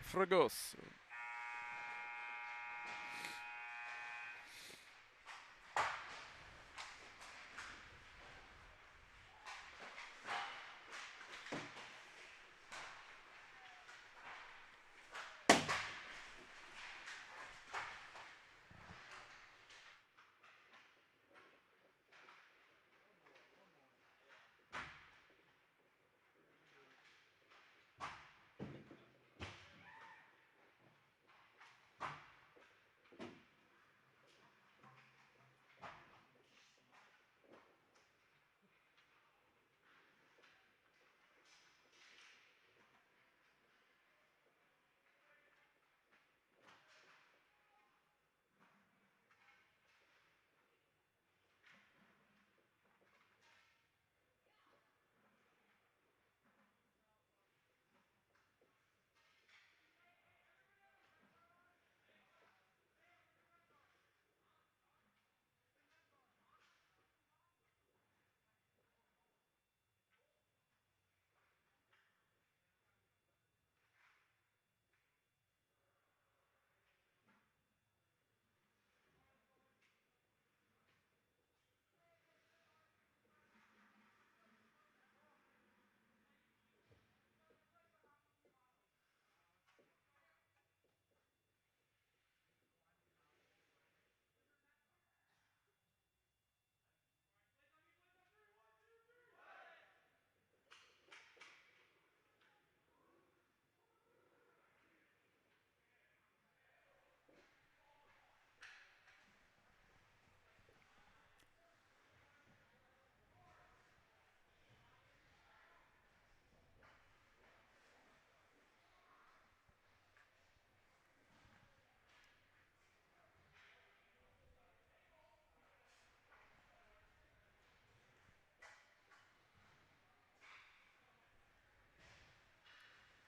Fragoso.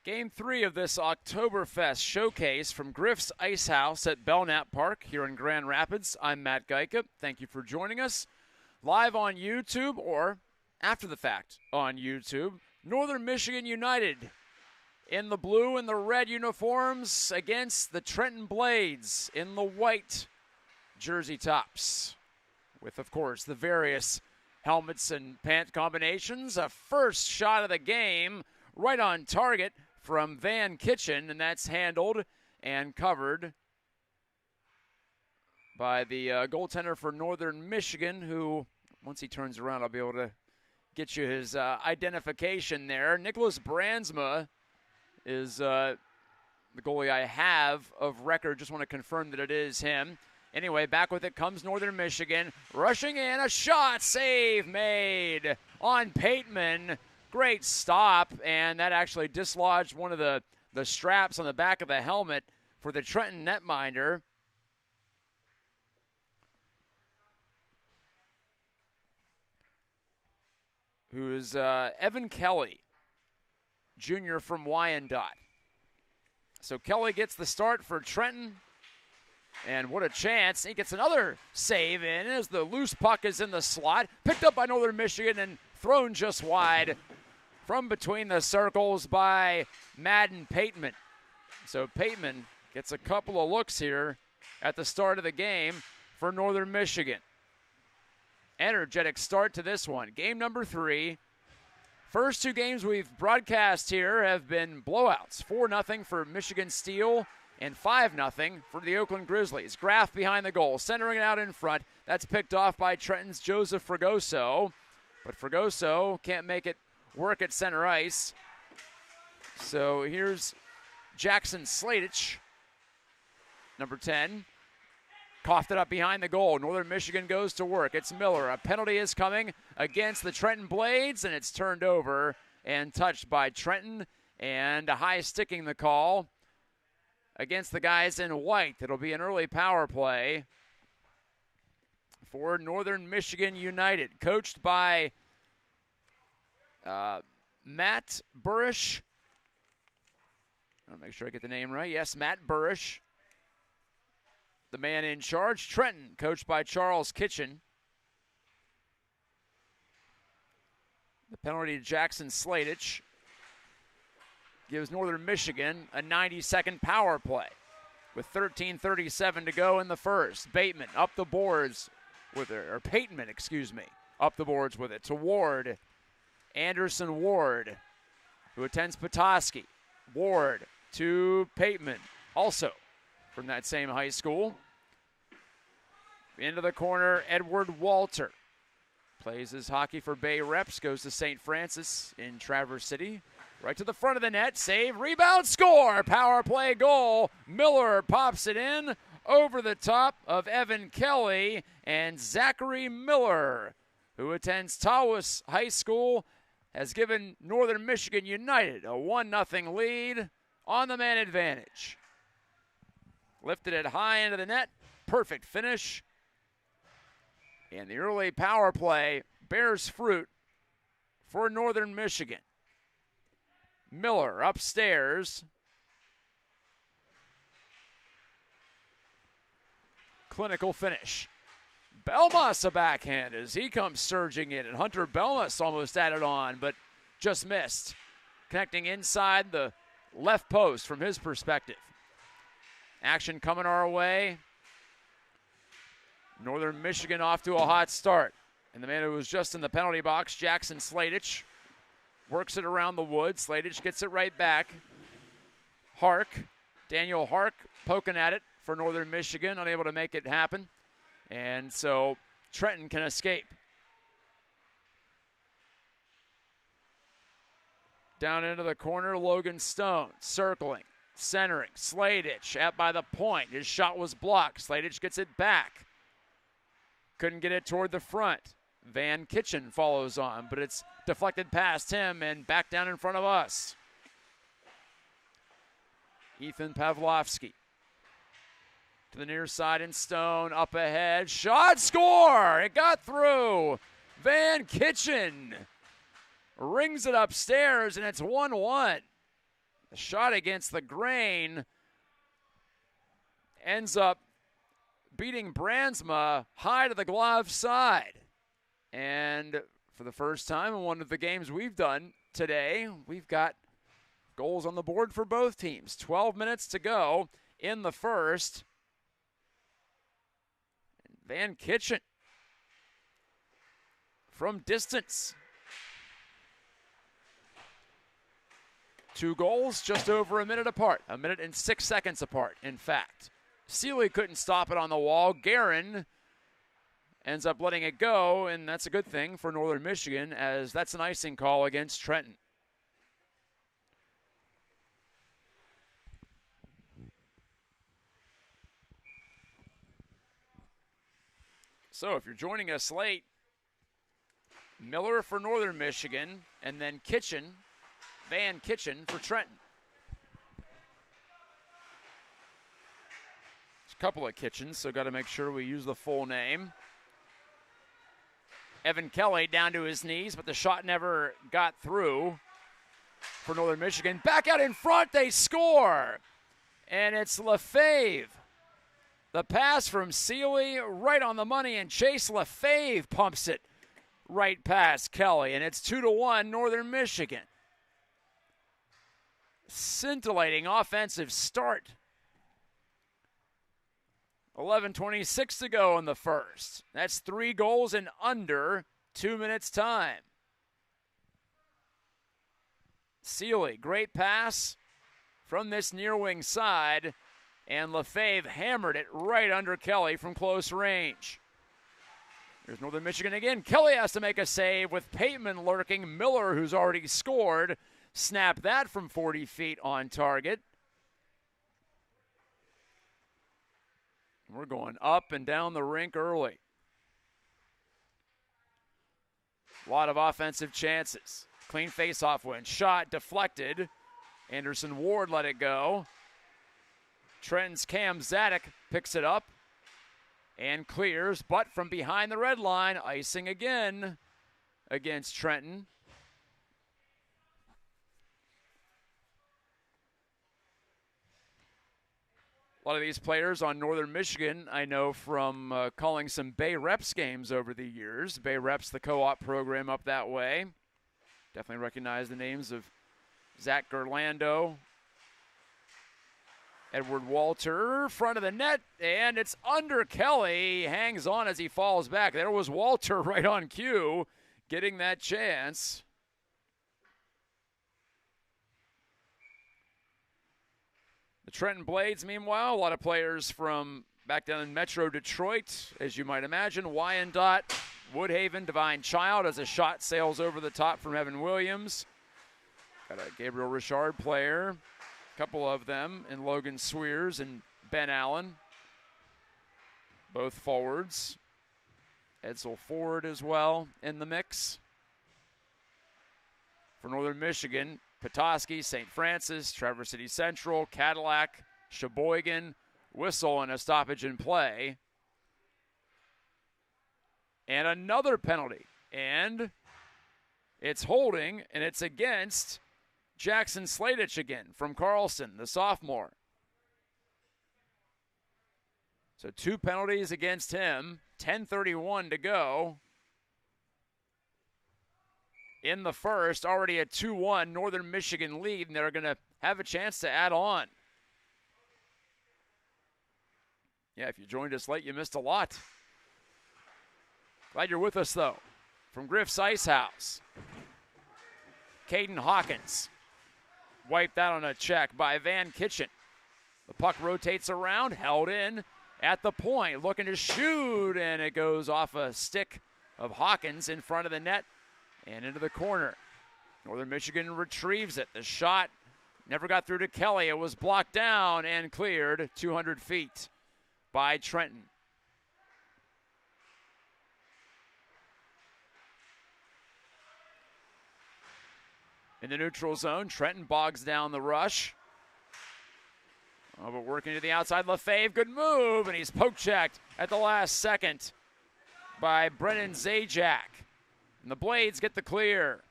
Game 3 of this Oktoberfest showcase from Griff's Ice House at Belknap Park here in Grand Rapids. I'm Matt Gajtka. Thank you for joining us live on YouTube or after the fact on YouTube. Northern Michigan United in the blue and the red uniforms against the Trenton Blades in the white jersey tops with, of course, the various helmets and pant combinations. A first shot of the game right on target from Van Kitchen, and that's handled and covered by the goaltender for Northern Michigan, who, once he turns around, I'll be able to get you his identification there. Nicholas Brandsma is the goalie I have of record. Just want to confirm that it is him. Anyway, back with it comes Northern Michigan. Rushing in, a shot, save made on Pateman. Great stop, and that actually dislodged one of the straps on the back of the helmet for the Trenton netminder. Who is Evan Kelly, junior from Wyandotte. So Kelly gets the start for Trenton, and what a chance. He gets another save in as the loose puck is in the slot, picked up by Northern Michigan and thrown just wide from between the circles by Madden Pateman. So Pateman gets a couple of looks here at the start of the game for Northern Michigan. Energetic start to this one. Game number 3. First 2 games we've broadcast here have been blowouts. 4-0 for Michigan Steel and 5-0 for the Oakland Grizzlies. Graff behind the goal, centering it out in front. That's picked off by Trenton's Joseph Fragoso. But Fragoso can't make it work at center ice. So here's Jackson Sladich, number 10. Coughed it up behind the goal. Northern Michigan goes to work. It's Miller. A penalty is coming against the Trenton Blades, and it's turned over and touched by Trenton. And a high sticking the call against the guys in white. It'll be an early power play for Northern Michigan United, coached by Matt Burish. I'll make sure I get the name right. Yes, Matt Burish, the man in charge. Trenton, coached by Charles Kitchen. The penalty to Jackson Sladich. gives Northern Michigan a 90-second power play with 13:37 to go in the first. Bateman up the boards with it, or Pateman, excuse me, up the boards with it to Ward. Anderson Ward, who attends Petoskey. Ward to Pateman, also from that same high school. Into the corner, Edward Walter. Plays his hockey for Bay Reps, goes to St. Francis in Traverse City. Right to the front of the net, save, rebound, score! Power play goal. Miller pops it in over the top of Evan Kelly and Zachary Miller, who attends Tawas High School, has given Northern Michigan United a 1-0 lead on the man advantage. Lifted it high into the net, perfect finish. And the early power play bears fruit for Northern Michigan. Miller upstairs. Clinical finish. Belmas a backhand as he comes surging in, and Hunter Belmas almost added on, but just missed. Connecting inside the left post from his perspective. Action coming our way. Northern Michigan off to a hot start. And the man who was just in the penalty box, Jackson Sladich, works it around the wood. Sladich gets it right back. Daniel Hark poking at it for Northern Michigan, unable to make it happen. And so Trenton can escape. Down into the corner, Logan Stone circling, centering. Sladich out by the point. His shot was blocked. Sladich gets it back. Couldn't get it toward the front. Van Kitchen follows on, but it's deflected past him and back down in front of us. Ethan Pavlovsky to the near side, and Stone up ahead. Shot, score! It got through. Van Kitchen rings it upstairs, and it's 1-1. The shot against the grain ends up beating Brandsma high to the glove side. And for the first time in one of the games we've done today, we've got goals on the board for both teams. 12 minutes to go in the first. And Van Kitchen from distance. 2 goals just over a minute apart. 1 minute and 6 seconds apart, in fact. Seeley couldn't stop it on the wall. Guerin ends up letting it go, and that's a good thing for Northern Michigan, as that's an icing call against Trenton. So if you're joining us late, Miller for Northern Michigan, and then Van Kitchen for Trenton. Couple of Kitchens, so got to make sure we use the full name. Evan Kelly down to his knees, but the shot never got through for Northern Michigan. Back out in front, they score. And it's Lefebvre. The pass from Seeley right on the money, and Chase Lefebvre pumps it right past Kelly, and it's 2-1 Northern Michigan. Scintillating offensive start. 11:26 to go in the first. That's 3 goals in under 2 minutes time. Seeley, great pass from this near wing side, and Lefebvre hammered it right under Kelly from close range. Here's Northern Michigan again. Kelly has to make a save with Pateman lurking. Miller, who's already scored, snapped that from 40 feet on target. We're going up and down the rink early. A lot of offensive chances. Clean face-off win. Shot deflected. Anderson Ward let it go. Trenton's Cam Zadek picks it up and clears, but from behind the red line, icing again against Trenton. A lot of these players on Northern Michigan, I know from calling some Bay Reps games over the years. Bay Reps, the co-op program up that way. Definitely recognize the names of Zach Gerlando. Edward Walter, front of the net, and it's under Kelly. He hangs on as he falls back. There was Walter right on cue, getting that chance. The Trenton Blades, meanwhile, a lot of players from back down in Metro Detroit, as you might imagine. Wyandotte, Woodhaven, Divine Child as a shot sails over the top from Evan Williams. Got a Gabriel Richard player, a couple of them, and Logan Swears and Ben Allen, both forwards. Edsel Ford as well in the mix. For Northern Michigan, Petoskey, St. Francis, Traverse City Central, Cadillac, Sheboygan, whistle and a stoppage in play. And another penalty. And it's holding, and it's against Jackson Sladich again from Carlson, the sophomore. So 2 penalties against him, 10:31 to go. In the first, already a 2-1 Northern Michigan lead, and they're going to have a chance to add on. Yeah, if you joined us late, you missed a lot. Glad you're with us, though. From Griff's Ice House, Caden Hawkins wiped out on a check by Van Kitchen. The puck rotates around, held in at the point, looking to shoot, and it goes off a stick of Hawkins in front of the net and into the corner. Northern Michigan retrieves it. The shot never got through to Kelly. It was blocked down and cleared 200 feet by Trenton. In the neutral zone, Trenton bogs down the rush. Oh, but working to the outside, Lefebvre, good move, and he's poke-checked at the last second by Brennan Zajac. And the Blades get the clear.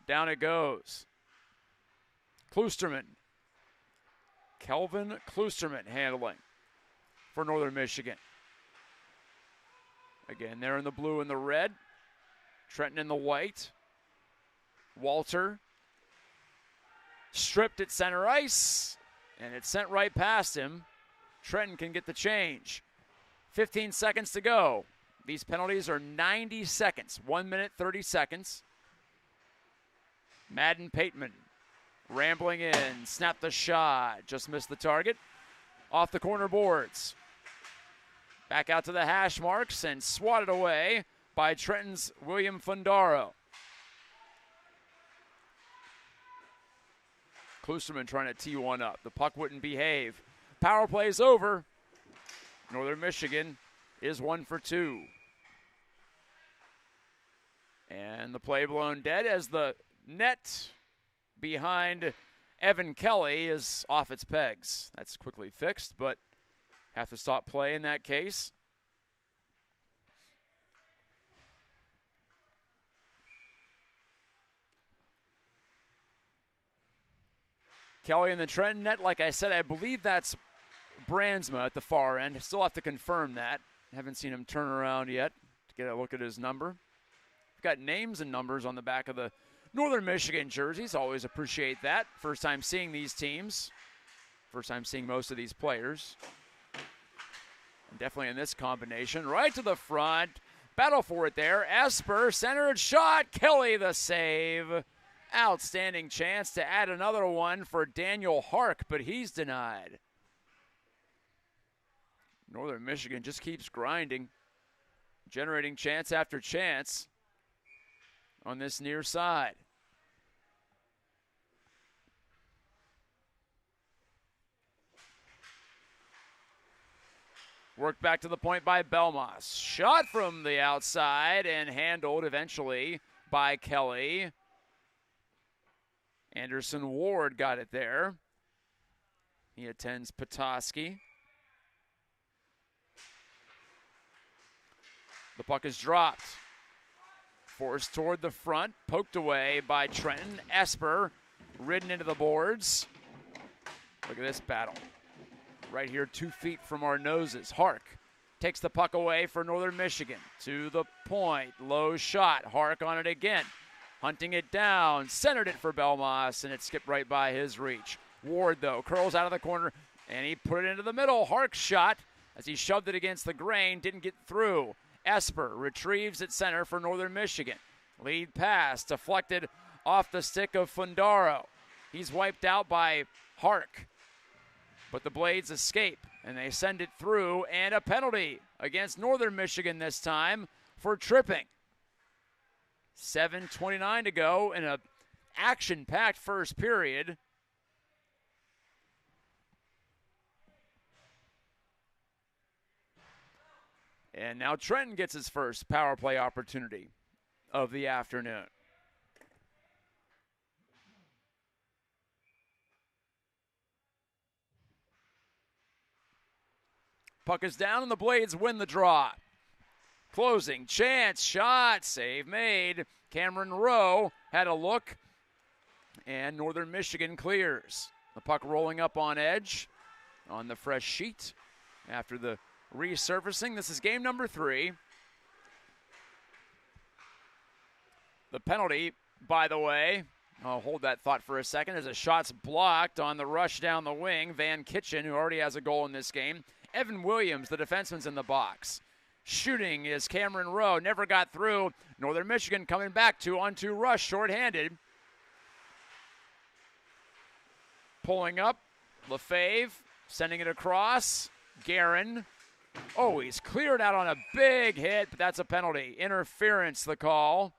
Down it goes. Kloosterman. Kelvin Kloosterman handling for Northern Michigan. Again, they're in the blue and the red. Trenton in the white. Walter stripped at center ice, and it's sent right past him. Trenton can get the change. 15 seconds to go. These penalties are 90 seconds, 1 minute, 30 seconds. Madden Pateman rambling in, snapped the shot, just missed the target. Off the corner boards. Back out to the hash marks and swatted away by Trenton's William Fundaro. Kloosterman trying to tee one up. The puck wouldn't behave. Power play's over. Northern Michigan is 1 for 2. And the play blown dead as the net behind Evan Kelly is off its pegs. That's quickly fixed, but have to stop play in that case. Kelly in the Trenton net, like I said, I believe that's Brandsma at the far end. Still have to confirm that. Haven't seen him turn around yet to get a look at his number. We've got names and numbers on the back of the Northern Michigan jerseys. Always appreciate that. First time seeing these teams. First time seeing most of these players. And definitely in this combination. Right to the front. Battle for it there. Esper, centered shot. Kelly the save. Outstanding chance to add another one for Daniel Hark, but he's denied. Northern Michigan just keeps grinding, generating chance after chance on this near side. Worked back to the point by Belmas. Shot from the outside and handled eventually by Kelly. Anderson Ward got it there. He attends Petoskey. The puck is dropped. Forced toward the front, poked away by Trenton. Esper ridden into the boards. Look at this battle. Right here, 2 feet from our noses. Hark takes the puck away for Northern Michigan. To the point, low shot. Hark on it again. hunting it down, centered it for Belmas, and it skipped right by his reach. Ward, though, curls out of the corner, and he put it into the middle. Hark's shot as he shoved it against the grain, didn't get through. Esper retrieves at center for Northern Michigan. Lead pass deflected off the stick of Fundaro. He's wiped out by Hark, but the Blades escape, and they send it through, and a penalty against Northern Michigan this time for tripping. 7:29 to go in an action-packed first period. And now Trenton gets his first power play opportunity of the afternoon. Puck is down and the Blades win the draw. Closing, chance, shot, save made. Cameron Rowe had a look, and Northern Michigan clears. The puck rolling up on edge on the fresh sheet after the resurfacing. This is game number 3. The penalty, by the way, I'll hold that thought for a second, as a shot's blocked on the rush down the wing. Van Kitchen, who already has a goal in this game. Evan Williams, the defenseman's in the box. Shooting is Cameron Rowe, never got through. Northern Michigan coming back 2-on-2 rush, shorthanded. Pulling up, Lefebvre, sending it across. Guerin. Oh, he's cleared out on a big hit, but that's a penalty. Interference, the call.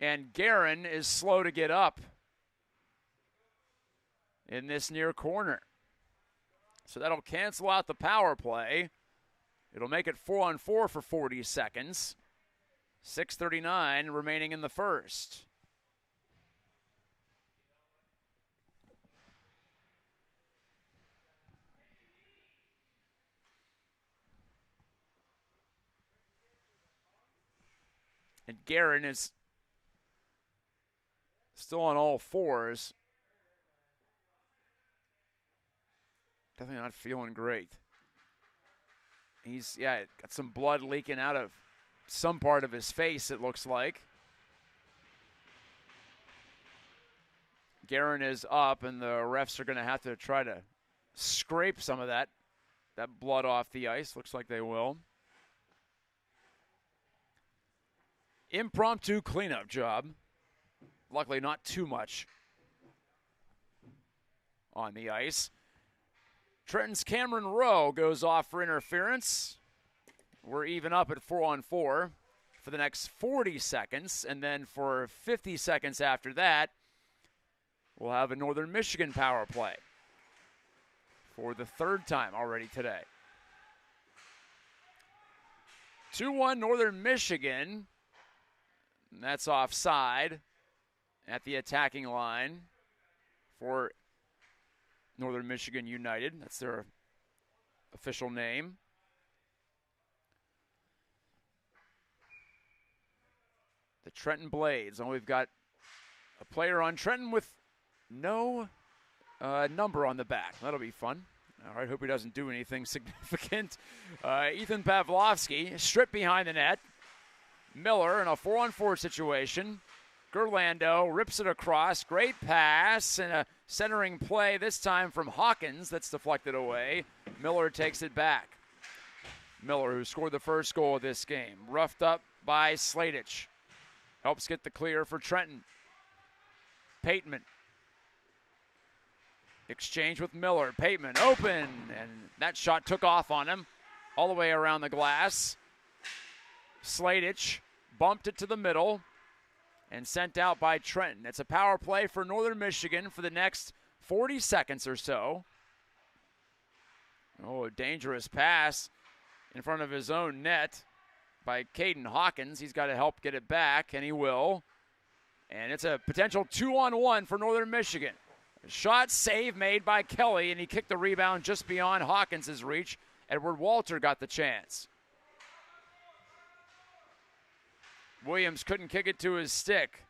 And Guerin is slow to get up in this near corner. So that'll cancel out the power play. It'll make it 4-on-4 for 40 seconds. 6:39 remaining in the first. And Guerin is still on all fours. Definitely not feeling great. He's, got some blood leaking out of some part of his face, it looks like. Guerin is up, and the refs are going to have to try to scrape some of that blood off the ice. Looks like they will. Impromptu cleanup job. Luckily, not too much on the ice. Trenton's Cameron Rowe goes off for interference. We're even up at 4-on-4 for the next 40 seconds, and then for 50 seconds after that, we'll have a Northern Michigan power play for the third time already today. 2-1 Northern Michigan. And that's offside at the attacking line for Northern Michigan United. That's their official name. The Trenton Blades. And we've got a player on Trenton with no number on the back. That'll be fun. All right, hope he doesn't do anything significant. Ethan Pavlovsky stripped behind the net. Miller in a 4-on-4 situation. Gerlando rips it across. Great pass and a centering play, this time from Hawkins, that's deflected away. Miller takes it back. Miller, who scored the first goal of this game, roughed up by Sladich. Helps get the clear for Trenton. Pateman. Exchange with Miller. Pateman open, and that shot took off on him all the way around the glass. Sladich bumped it to the middle and sent out by Trenton. It's a power play for Northern Michigan for the next 40 seconds or so. Oh, a dangerous pass in front of his own net by Caden Hawkins. He's got to help get it back, and he will. And it's a potential 2-on-1 for Northern Michigan. Shot save made by Kelly, and he kicked the rebound just beyond Hawkins' reach. Edward Walter got the chance. Williams couldn't kick it to his stick.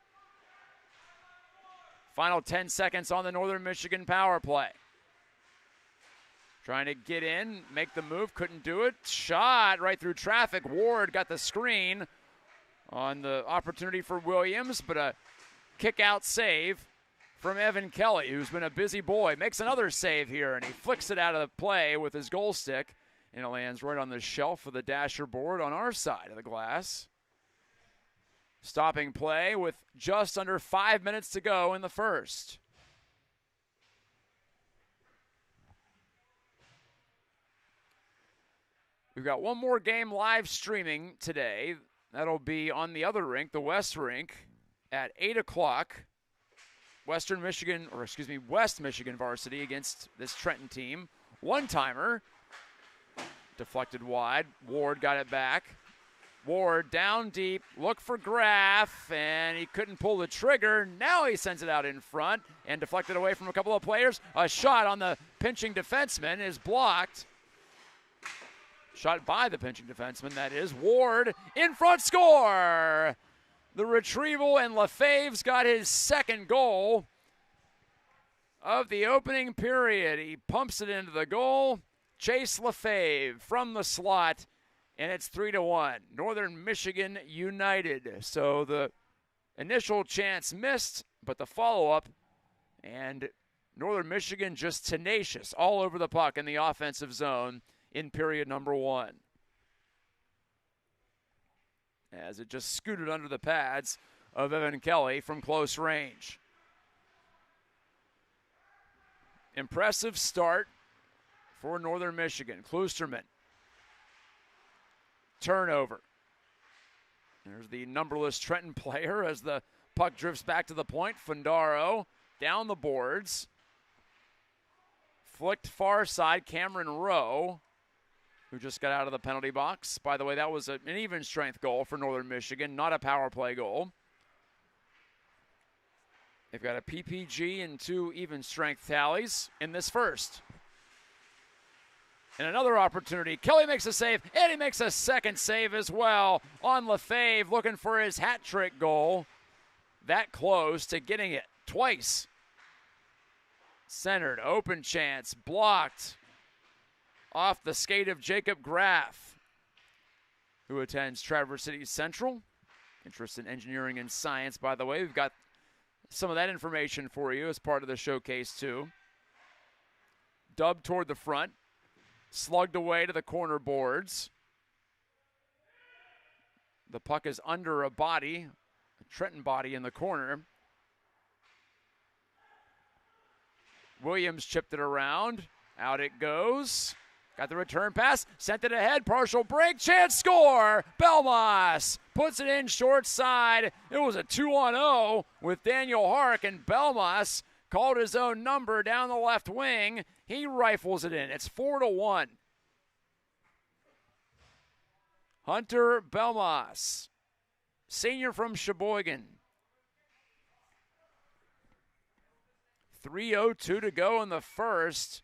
Final 10 seconds on the Northern Michigan power play. Trying to get in, make the move, couldn't do it. Shot right through traffic. Ward got the screen on the opportunity for Williams, but a kick-out save from Evan Kelly, who's been a busy boy. Makes another save here, and he flicks it out of the play with his goal stick, and it lands right on the shelf of the dasher board on our side of the glass. Stopping play with just under 5 minutes to go in the first. We've got one more game live streaming today. That'll be on the other rink, the West rink, at 8 o'clock. West Michigan varsity against this Trenton team. One-timer. Deflected wide. Ward got it back. Ward down deep. Look for Griff, and he couldn't pull the trigger. Now he sends it out in front and deflected away from a couple of players. A shot on the pinching defenseman is blocked. Shot by the pinching defenseman, that is. Ward in front, score! The retrieval, and Lefebvre's got his second goal of the opening period. He pumps it into the goal. Chase Lefebvre from the slot, and it's 3-1. Northern Michigan United. So the initial chance missed, but the follow-up, and Northern Michigan just tenacious all over the puck in the offensive zone in period number one, as it just scooted under the pads of Evan Kelly from close range. Impressive start for Northern Michigan. Kloosterman. Turnover. There's the numberless Trenton player as the puck drifts back to the point. Fundaro down the boards. Flicked far side, Cameron Rowe, who just got out of the penalty box. By the way, that was an even strength goal for Northern Michigan, not a power play goal. They've got a PPG and 2 even strength tallies in this first. And another opportunity. Kelly makes a save, and he makes a second save as well on Lefebvre, looking for his hat trick goal. That close to getting it twice. Centered, open chance, blocked off the skate of Jacob Graff, who attends Traverse City Central. Interest in engineering and science, by the way. We've got some of that information for you as part of the showcase, too. Dubbed toward the front. Slugged away to the corner boards. The puck is under a body, a Trenton body in the corner. Williams chipped it around. Out it goes. Got the return pass, sent it ahead, partial break, chance, score! Belmas puts it in short side. It was a 2-on-0 with Daniel Hark, and Belmas called his own number down the left wing. He rifles it in. It's 4-1. Hunter Belmas, senior from Sheboygan. 3:02 to go in the first.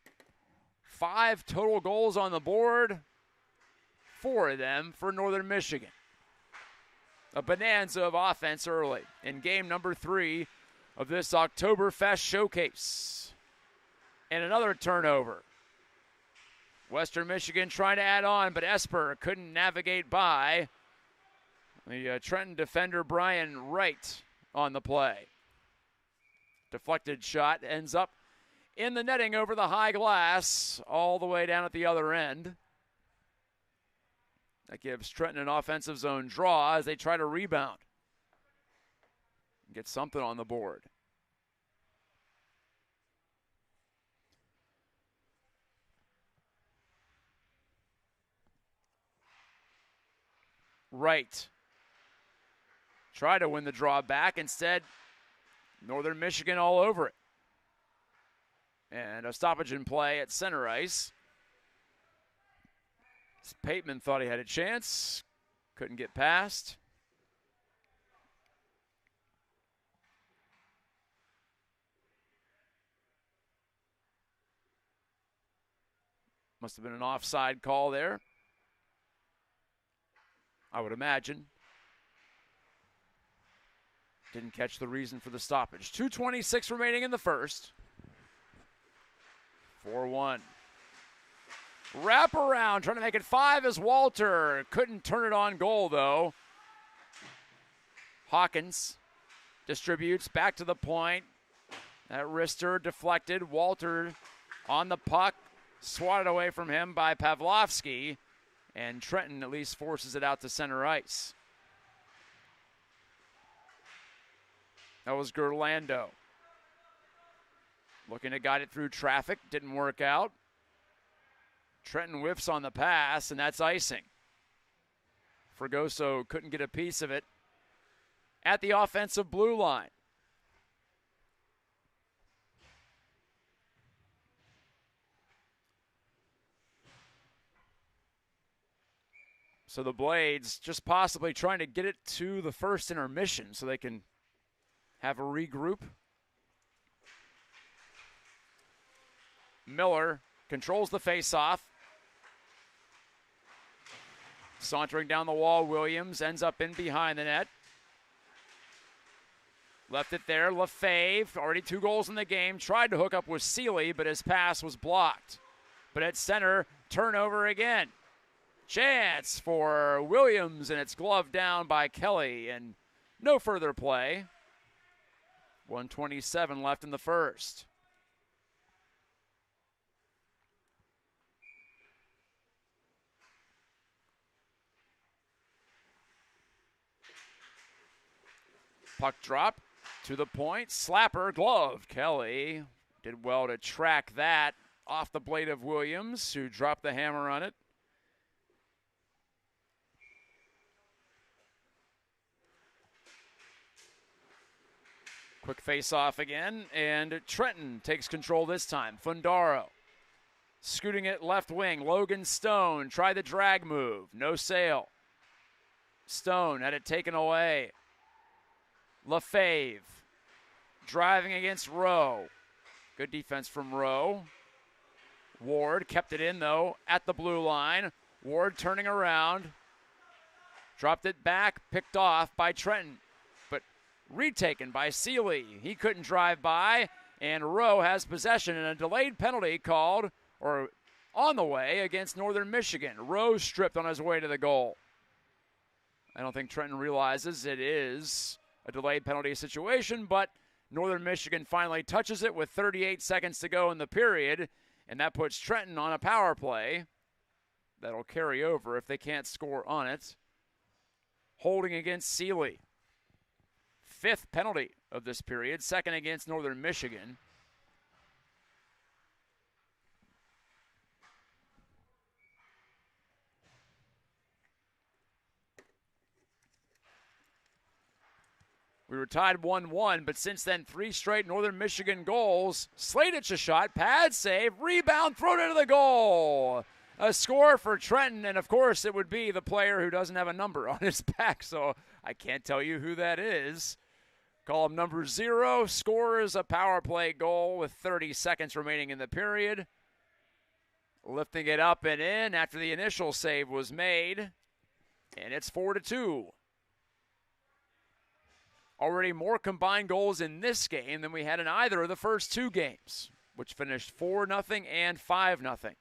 5 total goals on the board, 4 of them for Northern Michigan. A bonanza of offense early in game number 3 of this Oktoberfest showcase. And another turnover. Western Michigan trying to add on, but Esper couldn't navigate by the Trenton defender Brian Wright on the play. Deflected shot ends up in the netting over the high glass, all the way down at the other end. That gives Trenton an offensive zone draw as they try to rebound and get something on the board. Right. Try to win the draw back. Instead, Northern Michigan all over it. And a stoppage in play at center ice. Pateman thought he had a chance. Couldn't get past. Must have been an offside call there, I would imagine. Didn't catch the reason for the stoppage. 2:26 remaining in the first. 4-1. Wrap around, trying to make it 5 as Walter. Couldn't turn it on goal, though. Hawkins distributes back to the point. That wrister deflected. Walter on the puck. Swatted away from him by Pavlovsky. And Trenton at least forces it out to center ice. That was Gerlando. Looking to guide it through traffic. Didn't work out. Trenton whiffs on the pass, and that's icing. Fregoso couldn't get a piece of it at the offensive blue line. So the Blades just possibly trying to get it to the first intermission so they can have a regroup. Miller controls the faceoff. Sauntering down the wall, Williams ends up in behind the net. Left it there, Lefebvre, already 2 goals in the game, tried to hook up with Seeley, but his pass was blocked. But at center, turnover again. Chance for Williams, and it's gloved down by Kelly, and no further play. 1:27 left in the first. Puck drop to the point, slapper, glove. Kelly did well to track that off the blade of Williams, who dropped the hammer on it. Quick face-off again, and Trenton takes control this time. Fundaro scooting it left wing. Logan Stone tried the drag move. No sail. Stone had it taken away. Lefebvre driving against Rowe. Good defense from Rowe. Ward kept it in, though, at the blue line. Ward turning around. Dropped it back, picked off by Trenton. Retaken by Seeley. He couldn't drive by, and Rowe has possession, and a delayed penalty called, or on the way, against Northern Michigan. Rowe stripped on his way to the goal. I don't think Trenton realizes it is a delayed penalty situation, but Northern Michigan finally touches it with 38 seconds to go in the period, and that puts Trenton on a power play. That'll carry over if they can't score on it. Holding against Seeley. 5th penalty of this period, 2nd against Northern Michigan. We were tied 1-1, but since then, 3 straight Northern Michigan goals. Sladich a shot, pad save, rebound, thrown into the goal. A score for Trenton, and of course it would be the player who doesn't have a number on his back, so I can't tell you who that is. Call him number 0, scores a power play goal with 30 seconds remaining in the period. Lifting it up and in after the initial save was made, and it's 4-2. Already more combined goals in this game than we had in either of the first 2 games, which finished 4-0 and 5-0.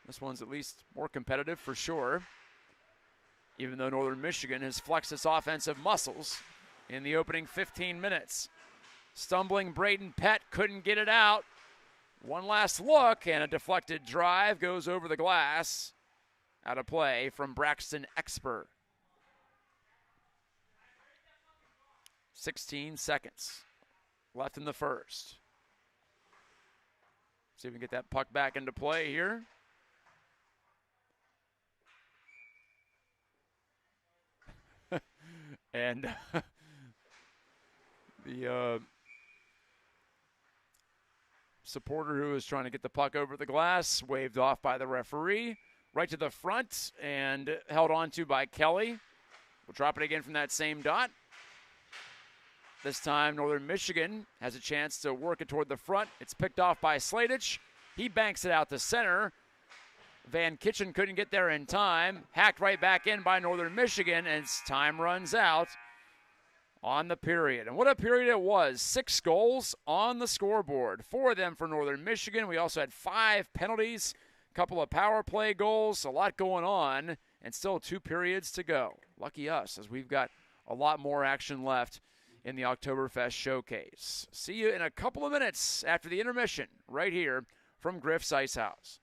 This one's at least more competitive for sure, even though Northern Michigan has flexed its offensive muscles in the opening 15 minutes. Stumbling Braden Pett couldn't get it out. One last look, and a deflected drive goes over the glass. Out of play from Braxton Exper. 16 seconds left in the first. See if we can get that puck back into play here. And the supporter who was trying to get the puck over the glass waved off by the referee. Right to the front and held on to by Kelly. We'll drop it again from that same dot. This time Northern Michigan has a chance to work it toward the front. It's picked off by Sladich. He banks it out to center. Van Kitchen couldn't get there in time. Hacked right back in by Northern Michigan as time runs out on the period. And what a period it was. 6 goals on the scoreboard. 4 of them for Northern Michigan. We also had 5 penalties, a couple of power play goals, a lot going on, and still 2 periods to go. Lucky us, as we've got a lot more action left in the Oktoberfest showcase. See you in a couple of minutes after the intermission right here from Griff's Ice House.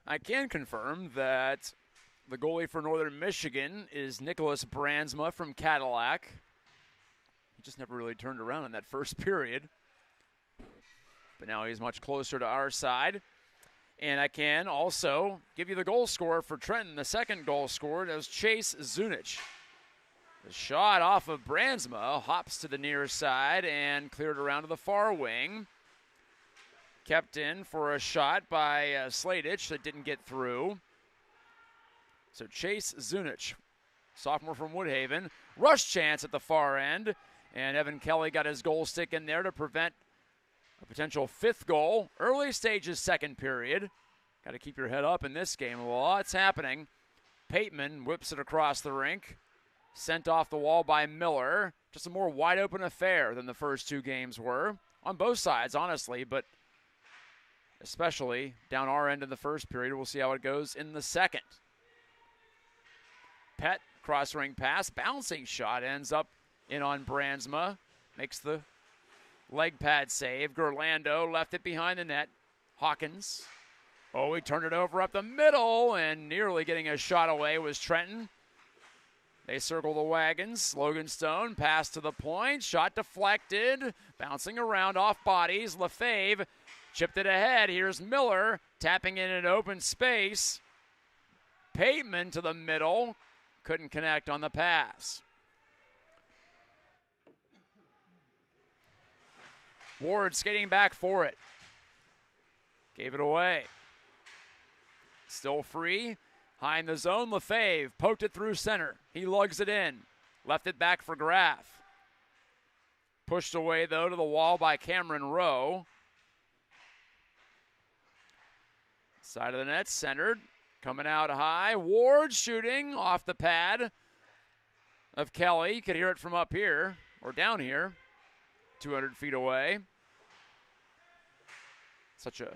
I can confirm that the goalie for Northern Michigan is Nicholas Brandsma from Cadillac. He just never really turned around in that first period. But now he's much closer to our side. And I can also give you the goal scorer for Trenton. The second goal scored was Chase Zunich. The shot off of Brandsma hops to the near side and cleared around to the far wing. Kept in for a shot by Sladich that didn't get through. So Chase Zunich, sophomore from Woodhaven. Rush chance at the far end. And Evan Kelly got his goal stick in there to prevent a potential fifth goal. Early stages, second period. Got to keep your head up in this game. A lot's happening. Pateman whips it across the rink. Sent off the wall by Miller. Just a more wide open affair than the first two games were. On both sides, honestly, but especially down our end in the first period. We'll see how it goes in the second. Pett, cross-ring pass, bouncing shot, ends up in on Brandsma. Makes the leg pad save. Gerlando left it behind the net. Hawkins. Oh, he turned it over up the middle, and nearly getting a shot away was Trenton. They circle the wagons. Logan Stone, pass to the point. Shot deflected. Bouncing around off bodies. Lefebvre chipped it ahead. Here's Miller tapping in an open space. Pateman to the middle. Couldn't connect on the pass. Ward skating back for it. Gave it away. Still free. High in the zone. Lefebvre poked it through center. He lugs it in. Left it back for Graff. Pushed away, though, to the wall by Cameron Rowe. Side of the net, centered. Coming out high. Ward shooting off the pad of Kelly. You could hear it from up here, or down here, 200 feet away. Such a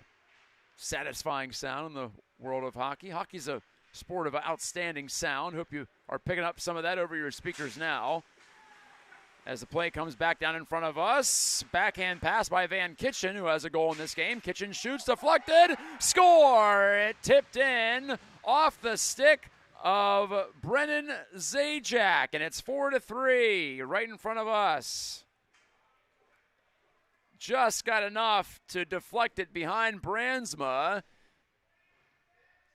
satisfying sound in the world of hockey. Hockey's a sport of outstanding sound. Hope you are picking up some of that over your speakers now. As the play comes back down in front of us, backhand pass by Van Kitchen, who has a goal in this game. Kitchen shoots, deflected, score! It tipped in off the stick of Brennan Zajac, and it's 4-3 right in front of us. Just got enough to deflect it behind Brandsma.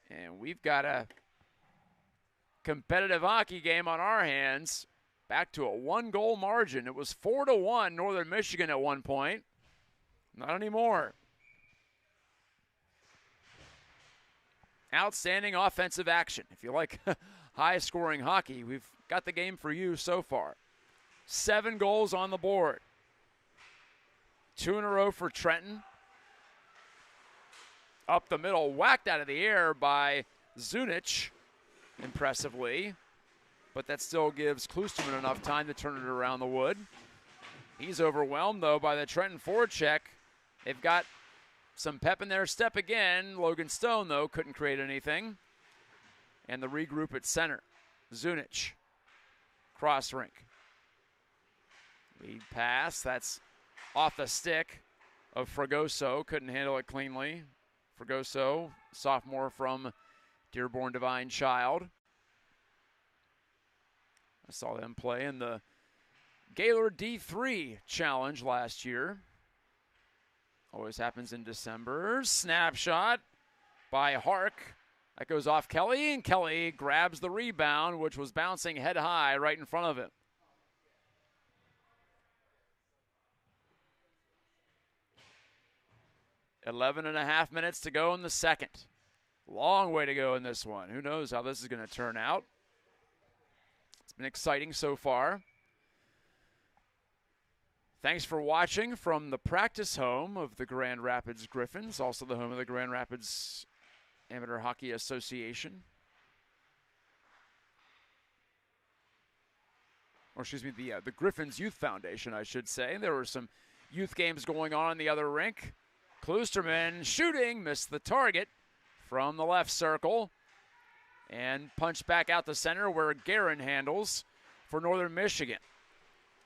And we've got a competitive hockey game on our hands. Back to a one-goal margin. It was 4-1 Northern Michigan at one point. Not anymore. Outstanding offensive action. If you like high-scoring hockey, we've got the game for you so far. 7 goals on the board. 2 in a row for Trenton. Up the middle, whacked out of the air by Zunich, impressively. But that still gives Klusterman enough time to turn it around the wood. He's overwhelmed, though, by the Trenton forecheck. They've got some pep in their step again. Logan Stone, though, couldn't create anything. And the regroup at center. Zunich, cross rink. Lead pass, that's off the stick of Fragoso. Couldn't handle it cleanly. Fragoso, sophomore from Dearborn Divine Child. I saw them play in the Gaylord D3 Challenge last year. Always happens in December. Snapshot by Hark. That goes off Kelly, and Kelly grabs the rebound, which was bouncing head high right in front of him. .5 minutes to go in the second. Long way to go in this one. Who knows how this is going to turn out. It's been exciting so far. Thanks for watching from the practice home of the Grand Rapids Griffins, also the home of the Grand Rapids Amateur Hockey Association. Or excuse me, the Griffins Youth Foundation, I should say. There were some youth games going on in the other rink. Kloosterman shooting, missed the target from the left circle. And punched back out the center where Guerin handles for Northern Michigan.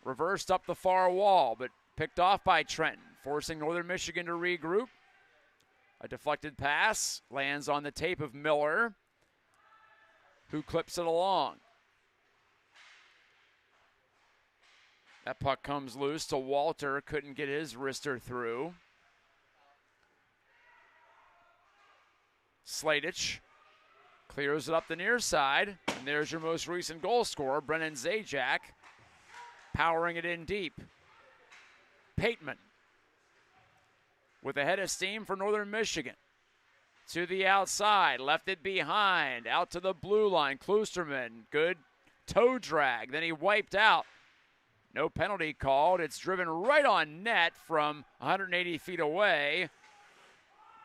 Reversed up the far wall, but picked off by Trenton, forcing Northern Michigan to regroup. A deflected pass lands on the tape of Miller, who clips it along. That puck comes loose to Walter, couldn't get his wrister through. Sladich clears it up the near side, and there's your most recent goal scorer, Brennan Zajac, powering it in deep. Pateman with a head of steam for Northern Michigan. To the outside, left it behind, out to the blue line. Kloosterman, good toe drag, then he wiped out. No penalty called. It's driven right on net from 180 feet away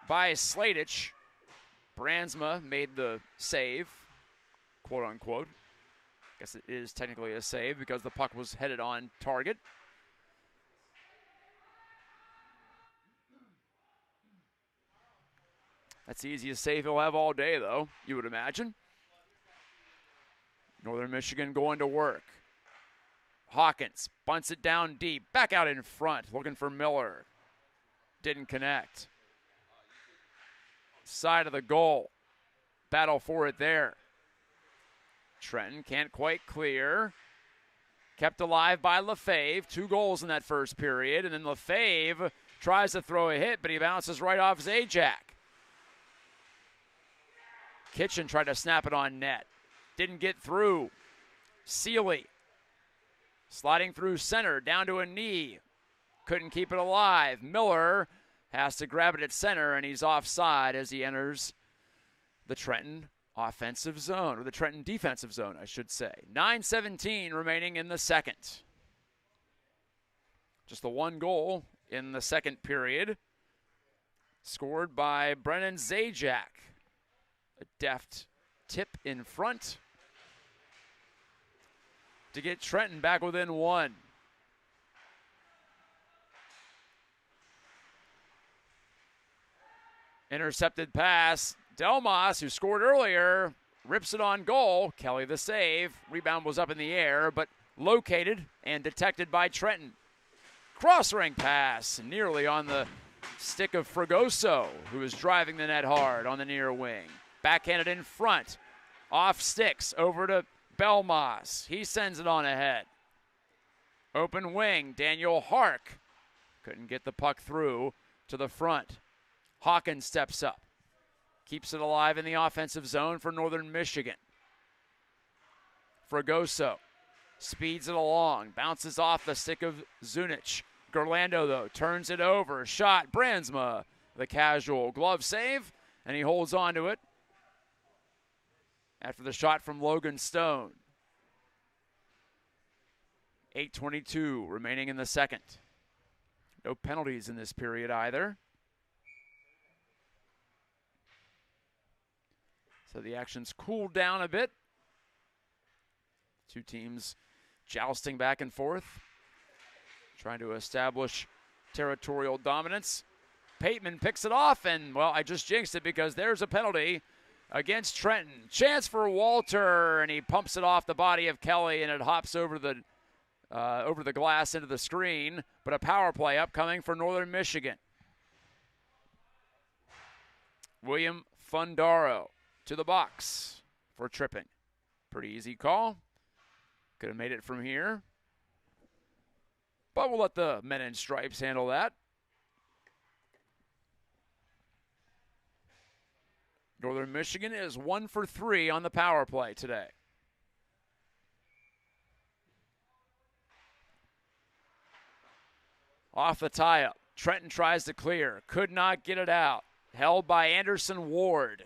by Sladich. Bransma made the save, quote unquote. Guess it is technically a save because the puck was headed on target. That's the easiest save he'll have all day, though, you would imagine. Northern Michigan going to work. Hawkins bunts it down deep, back out in front, looking for Miller. Didn't connect. Side of the goal. Battle for it there. Trenton can't quite clear. Kept alive by Lefebvre. 2 goals in that first period. And then Lefebvre tries to throw a hit, but he bounces right off Zajac. Kitchen tried to snap it on net. Didn't get through. Seeley sliding through center, down to a knee. Couldn't keep it alive. Miller has to grab it at center, and he's offside as he enters the Trenton offensive zone, or the Trenton defensive zone, I should say. 9:17 remaining in the second. Just the 1 goal in the second period, scored by Brennan Zajac. A deft tip in front to get Trenton back within 1. Intercepted pass. Delmas, who scored earlier, rips it on goal. Kelly the save. Rebound was up in the air, but located and detected by Trenton. Cross-ring pass, nearly on the stick of Fragoso, who is driving the net hard on the near wing. Backhanded in front. Off sticks, over to Belmas. He sends it on ahead. Open wing, Daniel Hark. Couldn't get the puck through to the front. Hawkins steps up. Keeps it alive in the offensive zone for Northern Michigan. Fragoso speeds it along. Bounces off the stick of Zunic. Gerlando, though, turns it over. Shot, Bransma, the casual glove save, and he holds on to it after the shot from Logan Stone. 8:22 remaining in the second. No penalties in this period either. So the action's cooled down a bit. Two teams jousting back and forth, trying to establish territorial dominance. Pateman picks it off, and, well, I just jinxed it because there's a penalty against Trenton. Chance for Walter, and he pumps it off the body of Kelly, and it hops over the over the glass into the screen, but a power play upcoming for Northern Michigan. William Fundaro to the box for tripping. Pretty easy call. Could have made it from here. But we'll let the men in stripes handle that. Northern Michigan is 1 for 3 on the power play today. Off the tie-up, Trenton tries to clear. Could not get it out. Held by Anderson Ward.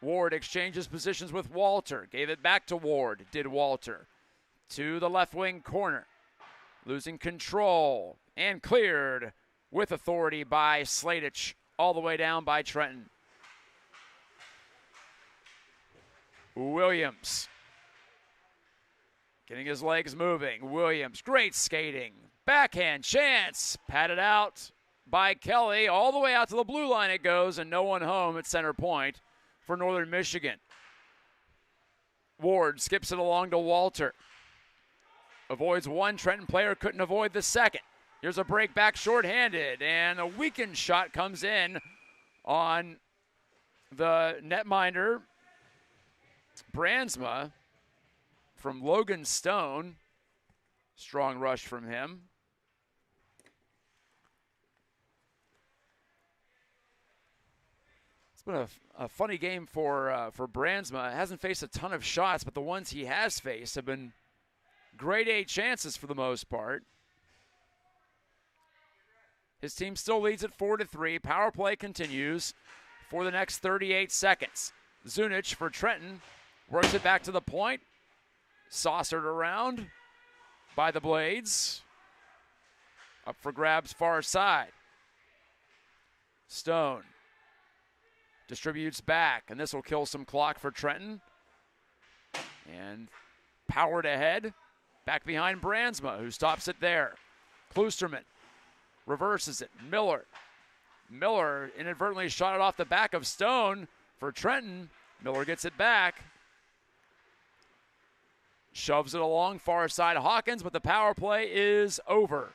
Ward exchanges positions with Walter. Gave it back to Ward, did Walter. To the left wing corner. Losing control and cleared with authority by Sladich. All the way down by Trenton. Williams. Getting his legs moving. Williams, great skating. Backhand chance. Patted out by Kelly. All the way out to the blue line it goes, and no one home at center point for Northern Michigan. Ward skips it along to Walter. Avoids one. Trenton player couldn't avoid the second. Here's a break back shorthanded, and a weakened shot comes in on the netminder, Brandsma, from Logan Stone. Strong rush from him. It's been a funny game for Brandsma. Hasn't faced a ton of shots, but the ones he has faced have been grade A chances for the most part. His team still leads at 4-3. Power play continues for the next 38 seconds. Zunich for Trenton works it back to the point. Saucered around by the Blades. Up for grabs far side. Stone distributes back, and this will kill some clock for Trenton. And powered ahead. Back behind Brandsma, who stops it there. Kloosterman reverses it. Miller inadvertently shot it off the back of Stone for Trenton. Miller gets it back. Shoves it along far side Hawkins, but the power play is over.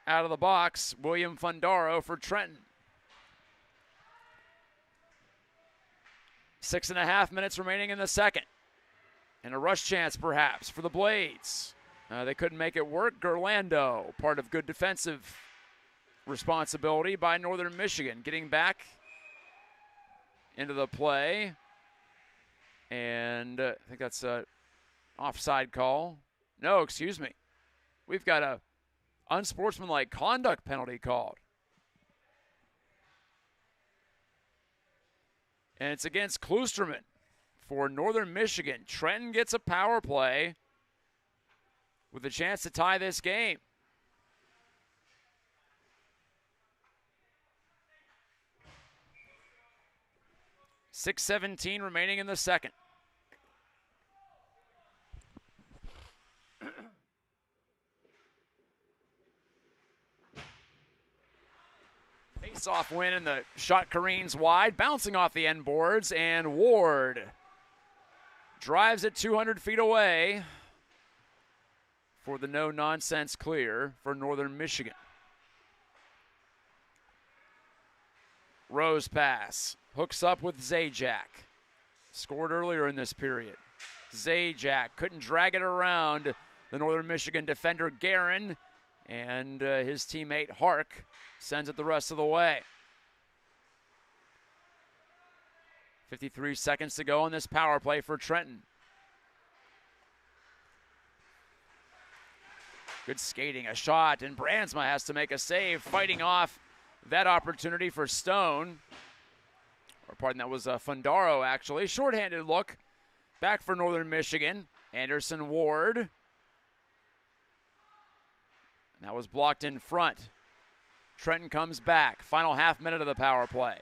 Out of the box, William Fundaro for Trenton. 6.5 minutes remaining in the second. And a rush chance perhaps for the Blades. They couldn't make it work. Gerlando, part of good defensive responsibility by Northern Michigan, getting back into the play. And I think that's an offside call. No, excuse me. We've got a unsportsmanlike conduct penalty called. And it's against Kloosterman for Northern Michigan. Trenton gets a power play with a chance to tie this game. .6:17 remaining in the second. Face-off win, and the shot careens wide, bouncing off the end boards, and Ward drives it 200 feet away for the no-nonsense clear for Northern Michigan. Rose pass. Hooks up with Zajac. Scored earlier in this period. Zajac couldn't drag it around the Northern Michigan defender Guerin, and his teammate Hark sends it the rest of the way. 53 seconds to go on this power play for Trenton. Good skating, a shot, and Brandsma has to make a save, fighting off that opportunity for Stone. Or pardon, that was Fundaro, actually. Shorthanded look back for Northern Michigan. Anderson Ward. And that was blocked in front. Trenton comes back. Final half minute of the power play.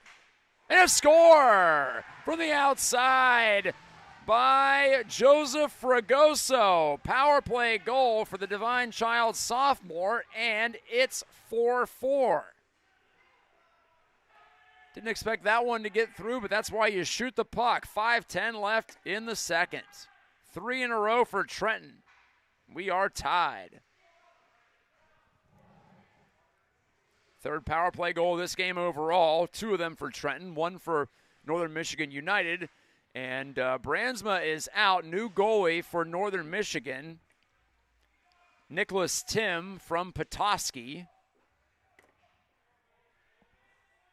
And a score from the outside by Joseph Fragoso. Power play goal for the Divine Child sophomore, and it's 4-4. Didn't expect that one to get through, but that's why you shoot the puck. 5:10 left in the second. 3 in a row for Trenton. We are tied. Third power play goal of this game overall. 2 of them for Trenton, 1 for Northern Michigan United. And Brandsma is out. New goalie for Northern Michigan. Nicholas Tim from Petoskey.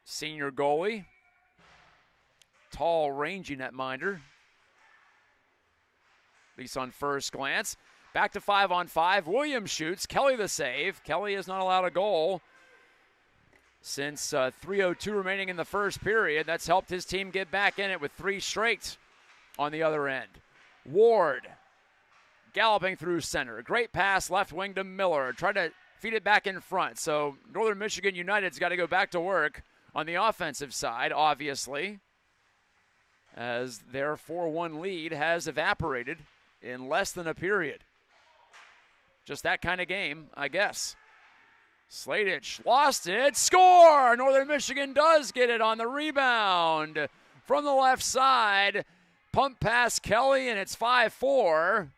Senior goalie. Tall, rangy netminder. At least on first glance. Back to 5-on-5. Williams shoots. Kelly the save. Kelly is not allowed a goal since 3:02 remaining in the first period. That's helped his team get back in it with 3 straight on the other end. Ward galloping through center. Great pass left wing to Miller. Tried to feed it back in front. So Northern Michigan United's got to go back to work on the offensive side, obviously, as their 4-1 lead has evaporated in less than a period. Just that kind of game, I guess. Sladich lost it. Score! Northern Michigan does get it on the rebound from the left side. Pump past Kelly, and it's 5-4.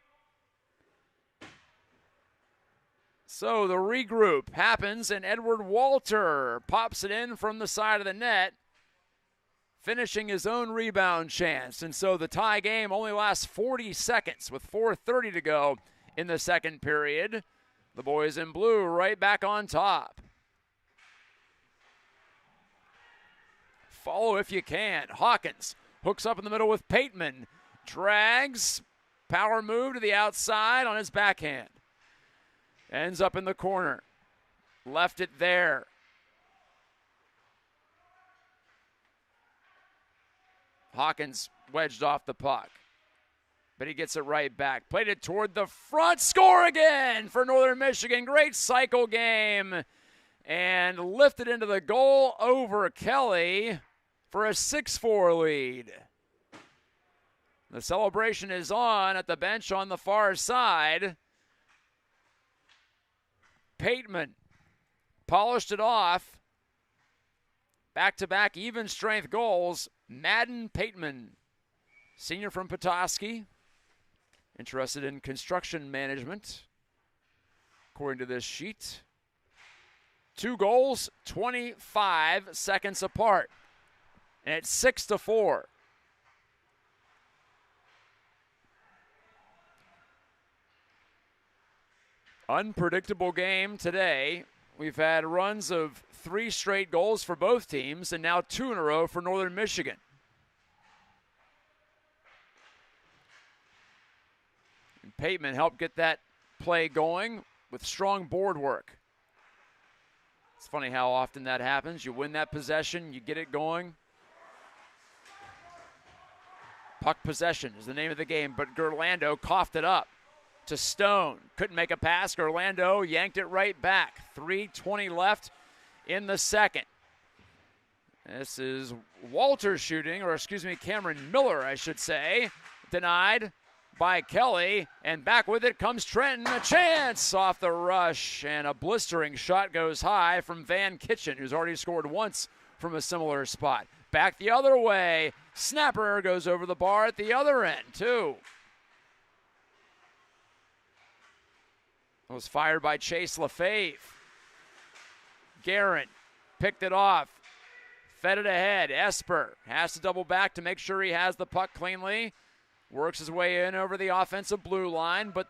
So the regroup happens, and Edward Walter pops it in from the side of the net, finishing his own rebound chance. And so the tie game only lasts 40 seconds with 4:30 to go in the second period. The boys in blue right back on top. Follow if you can. Hawkins hooks up in the middle with Pateman. Drags. Power move to the outside on his backhand. Ends up in the corner. Left it there. Hawkins wedged off the puck, but he gets it right back. Played it toward the front. Score again for Northern Michigan. Great cycle game. And lifted into the goal over Kelly for a 6-4 lead. The celebration is on at the bench on the far side. Pateman polished it off. Back-to-back even strength goals. Madden Pateman, senior from Petoskey, interested in construction management, according to this sheet. 2 goals, 25 seconds apart, and it's 6-4. Unpredictable game today. We've had runs of 3 straight goals for both teams, and now 2 in a row for Northern Michigan. And Pateman helped get that play going with strong board work. It's funny how often that happens. You win that possession, you get it going. Puck possession is the name of the game, but Gerlando coughed it up to Stone. Couldn't make a pass. Gerlando yanked it right back. 3:20 left in the second. This is Walter shooting, or excuse me, Cameron Miller, I should say. Denied by Kelly, and back with it comes Trenton. A chance off the rush, and a blistering shot goes high from Van Kitchen, who's already scored once from a similar spot. Back the other way. Snapper goes over the bar at the other end, too. It was fired by Chase Lefebvre. Guerin picked it off, fed it ahead. Esper has to double back to make sure he has the puck cleanly. Works his way in over the offensive blue line, but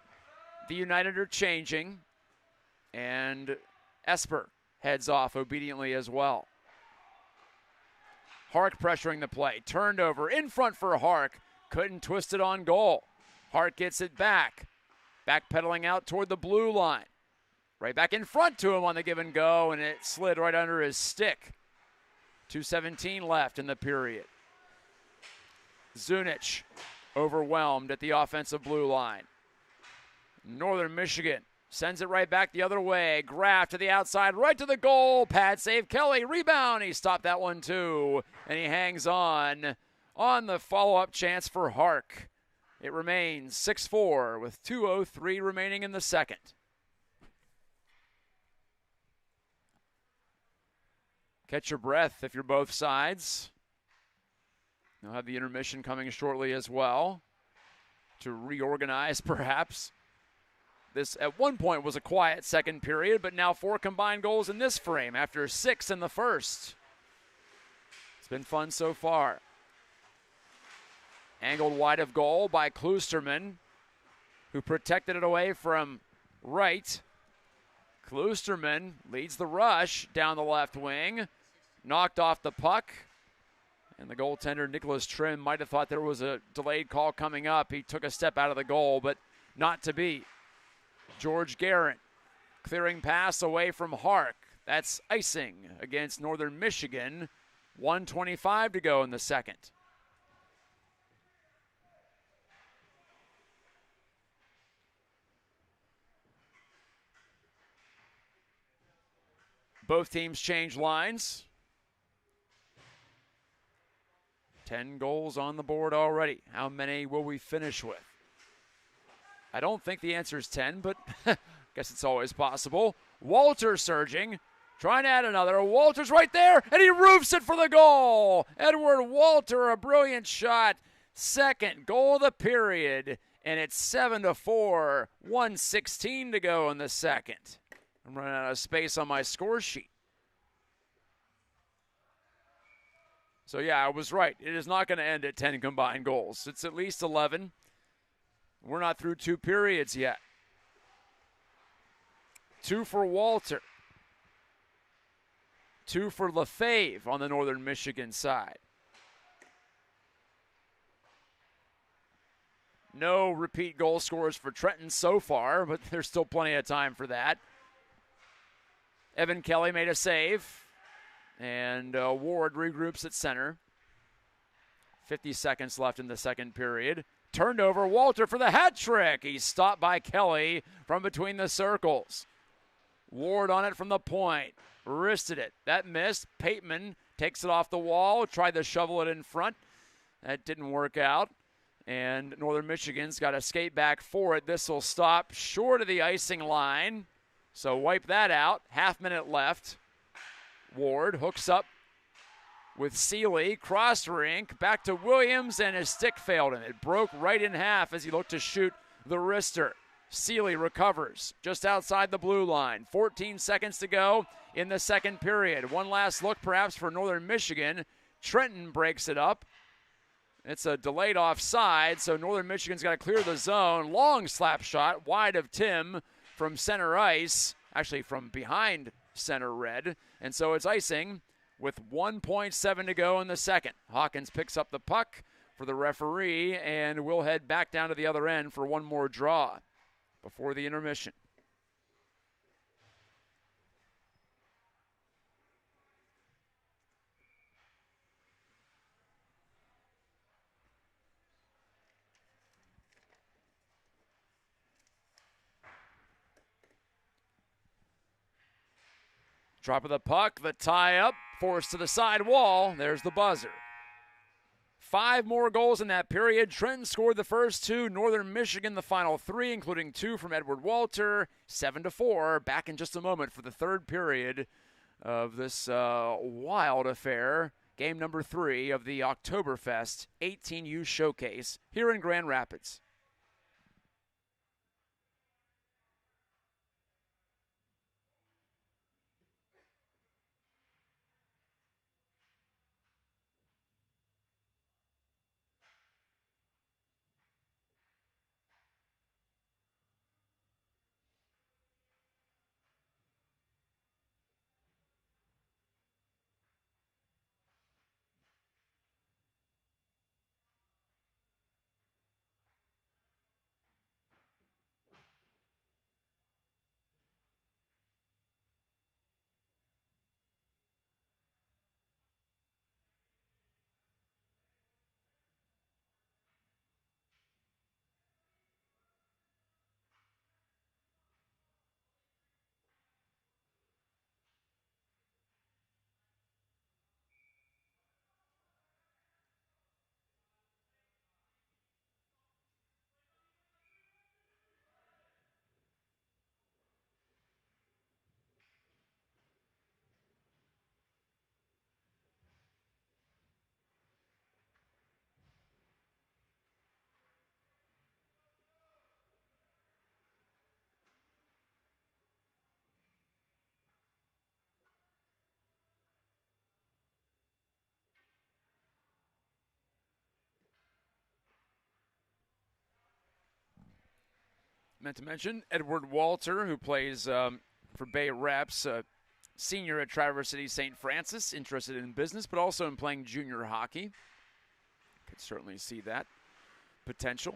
the United are changing. And Esper heads off obediently as well. Hark pressuring the play. Turned over in front for Hark. Couldn't twist it on goal. Hark gets it back. Backpedaling out toward the blue line. Right back in front to him on the give and go, and it slid right under his stick. 2:17 left in the period. Zunich overwhelmed at the offensive blue line. Northern Michigan sends it right back the other way. Graff to the outside, right to the goal. Pad save. Kelly, rebound. He stopped that one too, and he hangs on the follow-up chance for Hark. It remains 6-4 with 2:03 remaining in the second. Catch your breath if you're both sides. You'll have the intermission coming shortly as well. to reorganize, perhaps. This, at one point, was a quiet second period, but now 4 combined goals in this frame after 6 in the first. It's been fun so far. Angled wide of goal by Kloosterman, who protected it away from Wright. Kloosterman leads the rush down the left wing. Knocked off the puck. And the goaltender, Nicholas Trim, might have thought there was a delayed call coming up. He took a step out of the goal, but not to be. George Garrett clearing pass away from Hark. That's icing against Northern Michigan. 1:25 to go in the second. Both teams change lines. 10 goals on the board already. How many will we finish with? I don't think the answer is 10, but I guess it's always possible. Walter surging, trying to add another. Walter's right there, and he roofs it for the goal. Edward Walter, a brilliant shot. Second goal of the period, and it's 7-4. 1:16 to go in the second. I'm running out of space on my score sheet. So, yeah, I was right. It is not going to end at 10 combined goals. It's at least 11. We're not through 2 periods yet. 2 for Walter. 2 for Lefebvre on the Northern Michigan side. No repeat goal scorers for Trenton so far, but there's still plenty of time for that. Evan Kelly made a save, and Ward regroups at center. 50 seconds left in the second period. Turned over, Walter for the hat trick. He's stopped by Kelly from between the circles. Ward on it from the point. Wristed it. That missed. Pateman takes it off the wall. Tried to shovel it in front. That didn't work out. And Northern Michigan's got to skate back for it. This will stop short of the icing line. So wipe that out. Half minute left. Ward hooks up with Seeley. Cross rink. Back to Williams, and his stick failed him. It broke right in half as he looked to shoot the wrister. Seeley recovers just outside the blue line. 14 seconds to go in the second period. One last look perhaps for Northern Michigan. Trenton breaks it up. It's a delayed offside, so Northern Michigan's got to clear the zone. Long slap shot wide of Tim from center ice, actually from behind center red. And so it's icing with 1:7 to go in the second. Hawkins picks up the puck for the referee, and we'll head back down to the other end for one more draw before the intermission. Drop of the puck, the tie-up, forced to the side wall. There's the buzzer. 5 more goals in that period. Trenton scored the first 2. Northern Michigan the final 3, including 2 from Edward Walter. 7-4. Back in just a moment for the third period of this wild affair. Game number 3 of the Oktoberfest 18U Showcase here in Grand Rapids. Meant to mention Edward Walter, who plays for Bay Reps, senior at Traverse City St. Francis, interested in business, but also in playing junior hockey. Could certainly see that potential.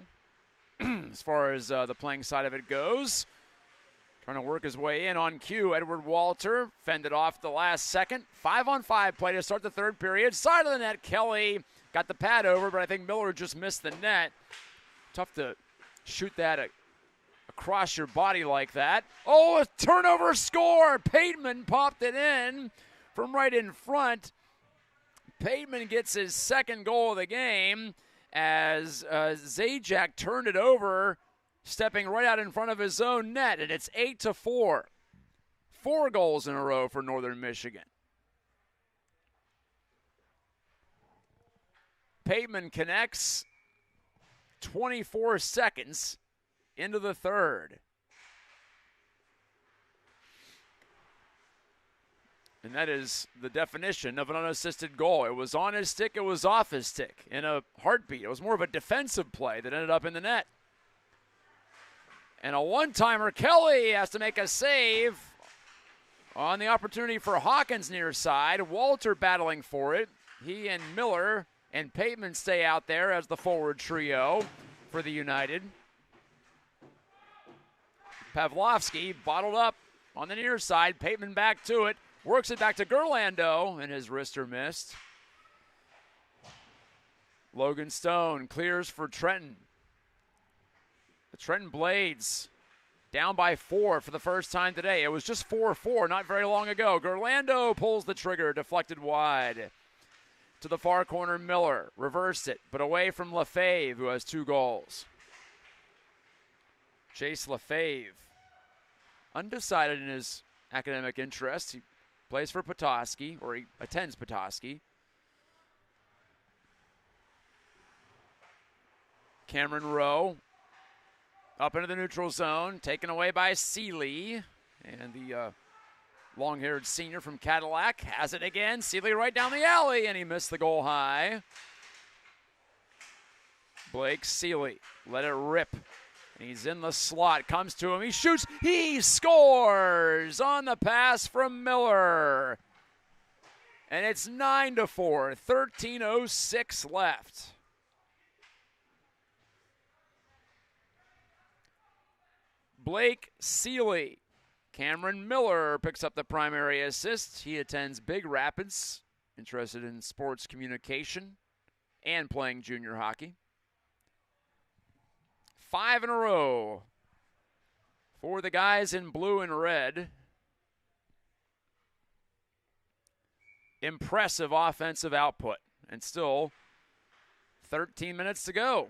As far as the playing side of it goes, trying to work his way in on cue. Edward Walter fended off the last second. 5-on-5 play to start the third period. Side of the net, Kelly got the pad over, but I think Miller just missed the net. Tough to shoot that across your body like that. Oh, a turnover score. Pateman popped it in from right in front. Pateman gets his second goal of the game as Zajac turned it over, stepping right out in front of his own net, and it's 8-4. 4 goals in a row for Northern Michigan. Pateman connects 24 seconds into the third. And that is the definition of an unassisted goal. It was on his stick, it was off his stick in a heartbeat. It was more of a defensive play that ended up in the net. And a one-timer, Kelly has to make a save on the opportunity for Hawkins near side. Walter battling for it. He and Miller and Pateman stay out there as the forward trio for the United. Pavlovsky bottled up on the near side. Pateman back to it. Works it back to Gerlando, and his wrister missed. Logan Stone clears for Trenton. The Trenton Blades down by 4 for the first time today. It was just 4-4 not very long ago. Gerlando pulls the trigger, deflected wide. To the far corner, Miller reversed it, but away from Lefebvre, who has 2 goals. Chase Lefebvre, undecided in his academic interest. He plays for Petoskey, or he attends Petoskey. Cameron Rowe up into the neutral zone, taken away by Seeley. And the long-haired senior from Cadillac has it again. Seeley right down the alley, and he missed the goal high. Blake Seeley let it rip. And he's in the slot, comes to him, he shoots, he scores on the pass from Miller. And it's 9-4, 13:06 left. Blake Seeley. Cameron Miller picks up the primary assist. He attends Big Rapids, interested in sports communication and playing junior hockey. 5 in a row for the guys in blue and red. Impressive offensive output, and still 13 minutes to go.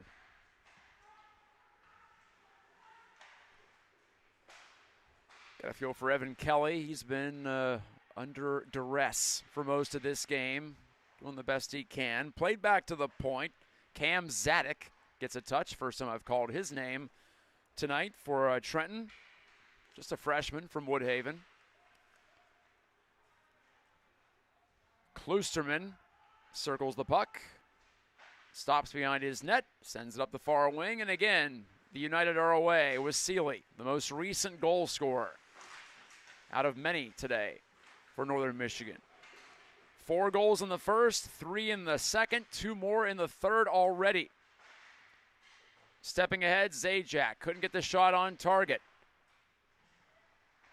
Got a feel for Evan Kelly. He's been under duress for most of this game, doing the best he can. Played back to the point. Cam Zadek gets a touch. First time I've called his name tonight for Trenton. Just a freshman from Woodhaven. Kloosterman circles the puck. Stops behind his net. Sends it up the far wing. And again, the United are away with Seeley, the most recent goal scorer out of many today for Northern Michigan. 4 goals in the first, 3 in the second, 2 more in the third already. Stepping ahead, Zajac couldn't get the shot on target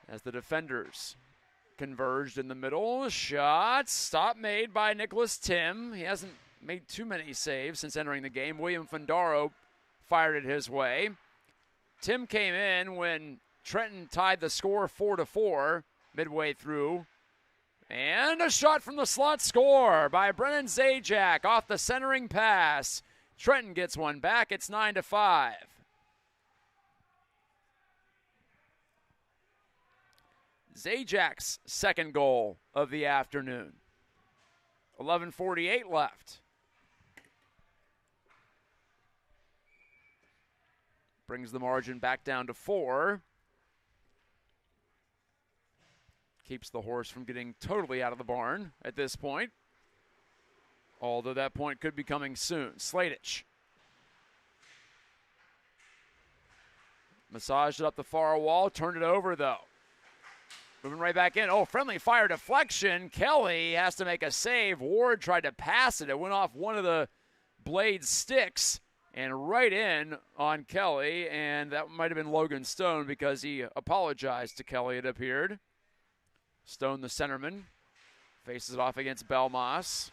as the defenders converged in the middle. Shot, stop made by Nicholas Tim. He hasn't made too many saves since entering the game. William Fandaro fired it his way. Tim came in when Trenton tied the score 4-4 midway through. And a shot from the slot, score by Brennan Zajac off the centering pass. Trenton gets one back. It's 9-5. Zajac's second goal of the afternoon. 11:48 left. Brings the margin back down to 4. Keeps the horse from getting totally out of the barn at this point. Although that point could be coming soon. Sladich. Massaged it up the far wall, turned it over though. Moving right back in. Oh, friendly fire deflection. Kelly has to make a save. Ward tried to pass it. It went off one of the blade sticks and right in on Kelly, and that might have been Logan Stone because he apologized to Kelly, it appeared. Stone, the centerman, faces it off against Belmas.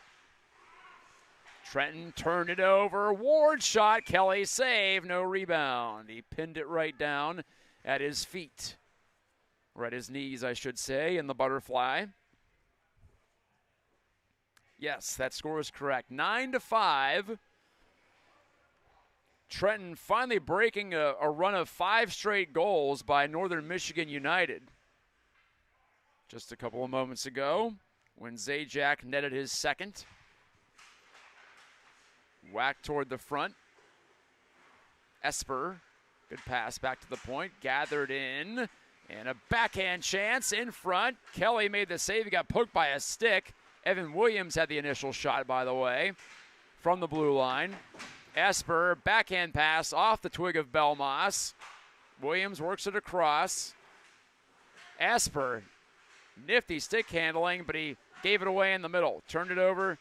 Trenton turned it over. Ward shot. Kelly save. No rebound. He pinned it right down at his feet. Or at his knees, I should say, in the butterfly. Yes, that score is correct. 9-5. Trenton finally breaking a run of 5 straight goals by Northern Michigan United. Just a couple of moments ago when Zajac netted his second. Whack toward the front. Esper, good pass back to the point, gathered in, and a backhand chance in front. Kelly made the save, he got poked by a stick. Evan Williams had the initial shot, by the way, from the blue line. Esper, backhand pass off the twig of Belmas. Williams works it across. Esper, nifty stick handling, but he gave it away in the middle. Turned it over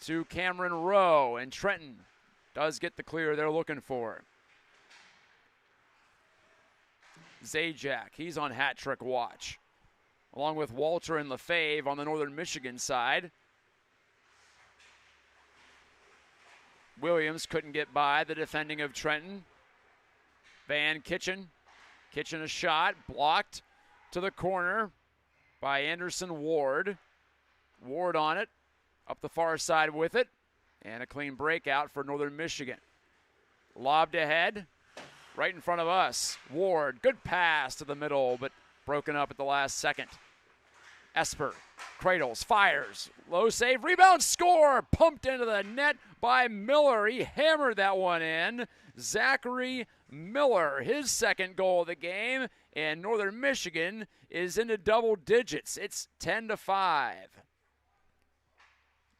to Cameron Rowe, and Trenton does get the clear they're looking for. Zajac, he's on hat trick watch, along with Walter and Lefebvre on the Northern Michigan side. Williams couldn't get by the defending of Trenton. Van Kitchen. Kitchen a shot, blocked to the corner by Anderson Ward. Ward on it, up the far side with it, and a clean breakout for Northern Michigan. Lobbed ahead, right in front of us. Ward, good pass to the middle, but broken up at the last second. Esper cradles, fires, low save, rebound, score, pumped into the net by Miller. He hammered that one in. Zachary Miller, his second goal of the game, and Northern Michigan is into double digits. It's 10-5.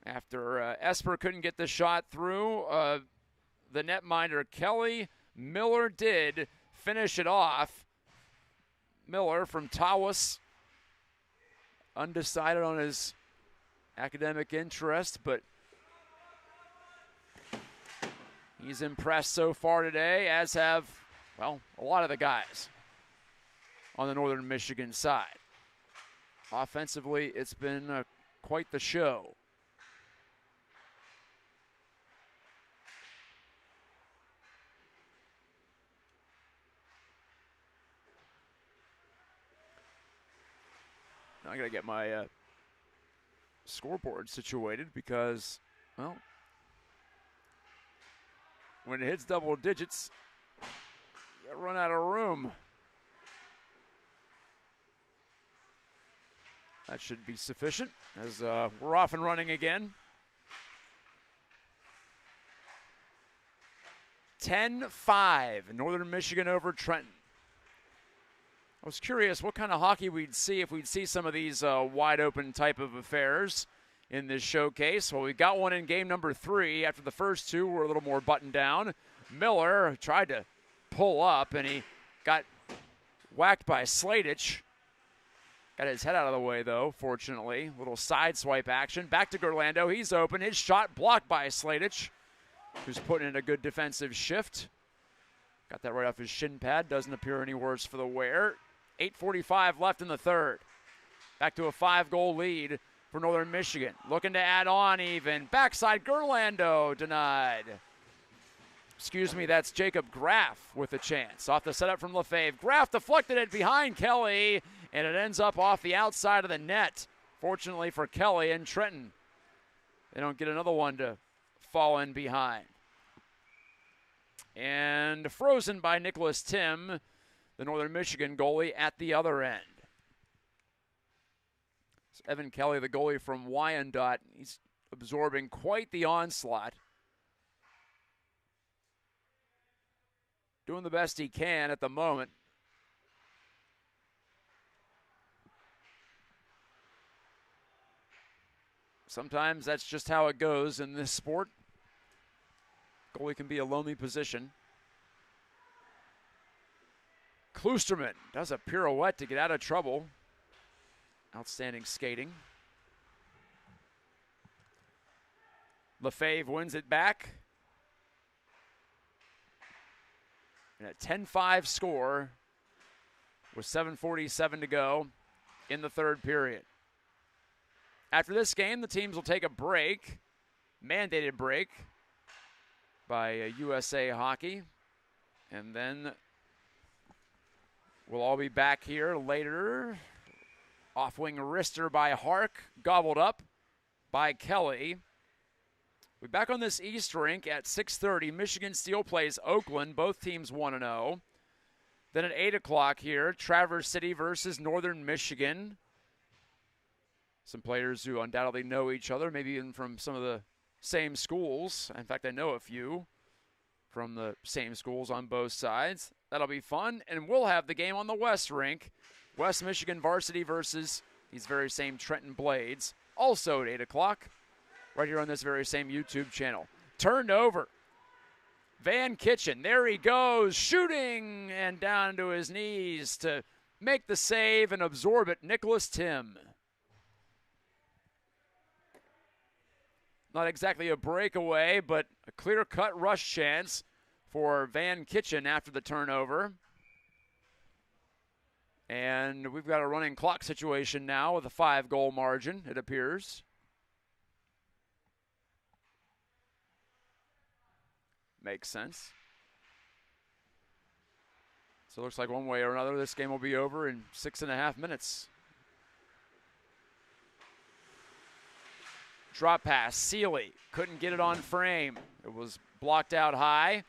After Esper couldn't get the shot through, the netminder Kelly, Miller did finish it off. Miller from Tawas, undecided on his academic interest, but he's impressed so far today, as have, well, a lot of the guys on the Northern Michigan side. Offensively, it's been quite the show. Now I gotta get my scoreboard situated because, well, when it hits double digits, you run out of room. That should be sufficient as we're off and running again. 10-5, Northern Michigan over Trenton. I was curious what kind of hockey we'd see if we'd see some of these wide open type of affairs in this showcase. Well, we got one in game number 3 after the first two were a little more buttoned down. Miller tried to pull up, and he got whacked by Sladich. Got his head out of the way, though, fortunately. Little side swipe action. Back to Gerlando. He's open. His shot blocked by Sladich, who's putting in a good defensive shift. Got that right off his shin pad. Doesn't appear any worse for the wear. 8:45 left in the third. Back to a 5-goal lead for Northern Michigan. Looking to add on even. Backside Gerlando denied. Excuse me, that's Jacob Graff with a chance. Off the setup from Lefebvre. Graff deflected it behind Kelly, and it ends up off the outside of the net. Fortunately for Kelly and Trenton, they don't get another one to fall in behind. And frozen by Nicholas Tim, the Northern Michigan goalie at the other end. So Evan Kelly, the goalie from Wyandotte, he's absorbing quite the onslaught. Doing the best he can at the moment. Sometimes that's just how it goes in this sport. Goalie can be a lonely position. Kloosterman does a pirouette to get out of trouble. Outstanding skating. Lefebvre wins it back. And a 10-5 score with 7:47 to go in the third period. After this game, the teams will take a break, mandated break by USA Hockey. And then we'll all be back here later. Off-wing wrister by Hark, gobbled up by Kelly. We're back on this East rink at 6:30. Michigan Steel plays Oakland. Both teams 1-0. Then at 8 o'clock here, Traverse City versus Northern Michigan. Some players who undoubtedly know each other, maybe even from some of the same schools. In fact, I know a few from the same schools on both sides. That'll be fun. And we'll have the game on the West rink. West Michigan varsity versus these very same Trenton Blades. Also at 8 o'clock, right here on this very same YouTube channel. Turned over. Van Kitchen, there he goes, shooting, and down to his knees to make the save and absorb it, Nicholas Tim. Not exactly a breakaway, but a clear-cut rush chance for Van Kitchen after the turnover. And we've got a running clock situation now with a 5-goal margin, it appears. Makes sense. So it looks like one way or another, this game will be over in 6.5 minutes. Drop pass, Seeley couldn't get it on frame. It was blocked out high.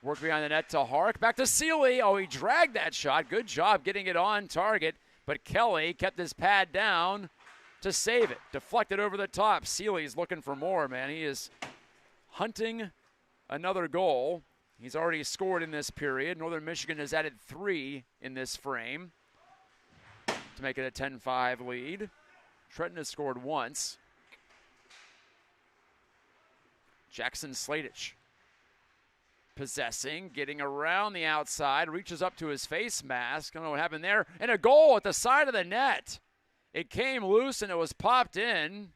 Work behind the net to Hark. Back to Seeley. Oh, he dragged that shot. Good job getting it on target. But Kelly kept his pad down to save it. Deflected over the top. Seeley's looking for more, man. He is hunting another goal. He's already scored in this period. Northern Michigan has added 3 in this frame to make it a 10-5 lead. Trenton has scored once. Jackson Sladich possessing, getting around the outside, reaches up to his face mask. I don't know what happened there. And a goal at the side of the net. It came loose and it was popped in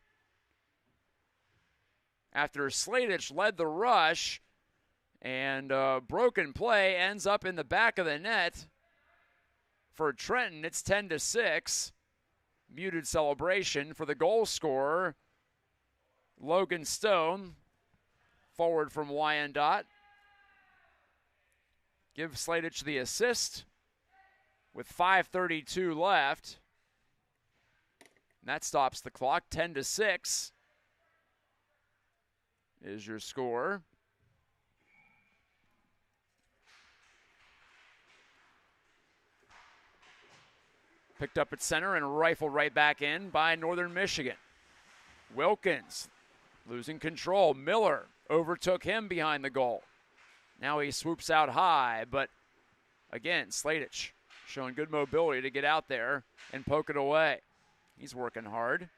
after Sladich led the rush. And broken play ends up in the back of the net for Trenton. It's 10-6. Muted celebration for the goal scorer, Logan Stone, forward from Wyandotte. Give Sladich the assist with 5:32 left. And that stops the clock. 10-6 is your score. Picked up at center and rifled right back in by Northern Michigan. Wilkins losing control. Miller overtook him behind the goal. Now he swoops out high, but again, Sladich showing good mobility to get out there and poke it away. He's working hard.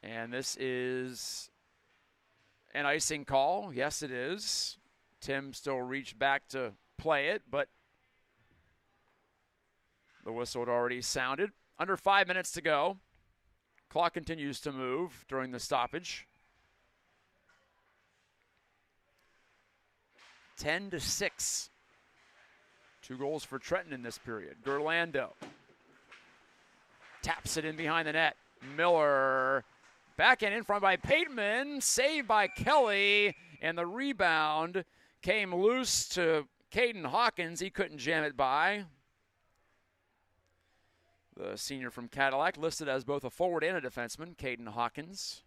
And this is an icing call. Yes, it is. Tim still reached back to play it, but the whistle had already sounded. Under 5 minutes to go. Clock continues to move during the stoppage. 10-6. 2 goals for Trenton in this period. Gerlando taps it in behind the net. Miller back and in front by Pateman. Saved by Kelly. And the rebound came loose to Caden Hawkins. He couldn't jam it by. The senior from Cadillac, listed as both a forward and a defenseman, Caden Hawkins.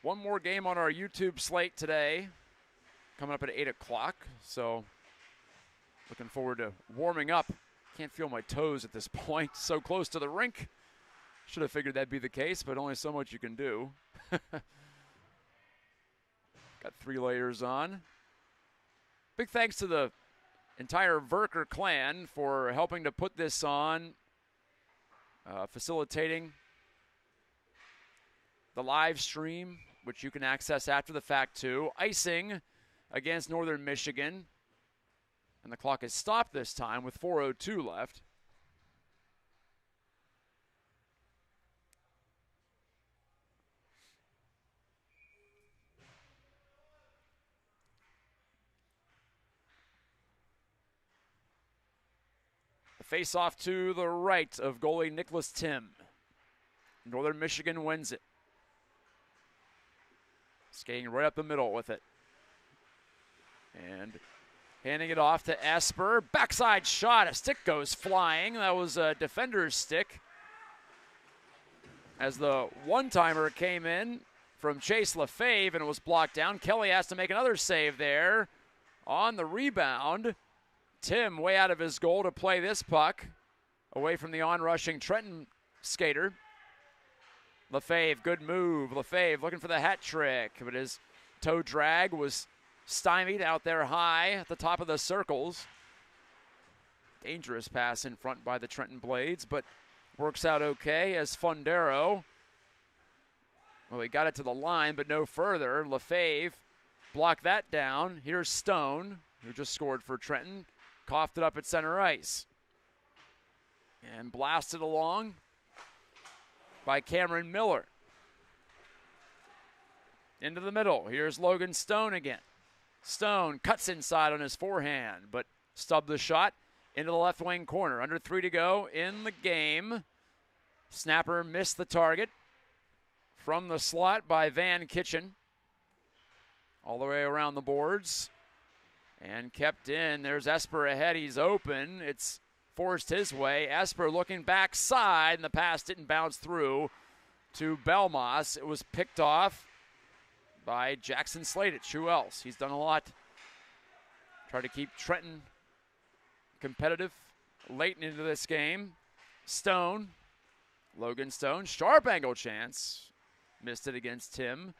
One more game on our YouTube slate today, coming up at 8 o'clock. So looking forward to warming up. Can't feel my toes at this point, so close to the rink. Should have figured that'd be the case, but only so much you can do. Got 3 layers on. Big thanks to the entire Verker clan for helping to put this on, facilitating the live stream which you can access after the fact too. Icing against Northern Michigan. And the clock is stopped this time with 4:02 left. The face-off to the right of goalie Nicholas Tim. Northern Michigan wins it. Skating right up the middle with it. And handing it off to Esper. Backside shot. A stick goes flying. That was a defender's stick. As the one-timer came in from Chase Lefebvre and it was blocked down. Kelly has to make another save there on the rebound. Tim way out of his goal to play this puck away from the on-rushing Trenton skater. Lefebvre, good move. Lefebvre looking for the hat trick, but his toe drag was stymied out there high at the top of the circles. Dangerous pass in front by the Trenton Blades, but works out okay as Fundero. Well, he got it to the line, but no further. Lefebvre blocked that down. Here's Stone, who just scored for Trenton. Coughed it up at center ice. And blasted along by Cameron Miller. Into the middle. Here's Logan Stone again. Stone cuts inside on his forehand, but stubbed the shot into the left wing corner. Under 3 to go in the game. Snapper missed the target from the slot by Van Kitchen. All the way around the boards. And kept in. There's Esper ahead. He's open. It's forced his way. Esper looking backside, and the pass didn't bounce through to Belmas. It was picked off by Jackson Sladich. Who else? He's done a lot. Try to keep Trenton competitive late into this game. Stone. Logan Stone. Sharp angle chance. Missed it against Tim.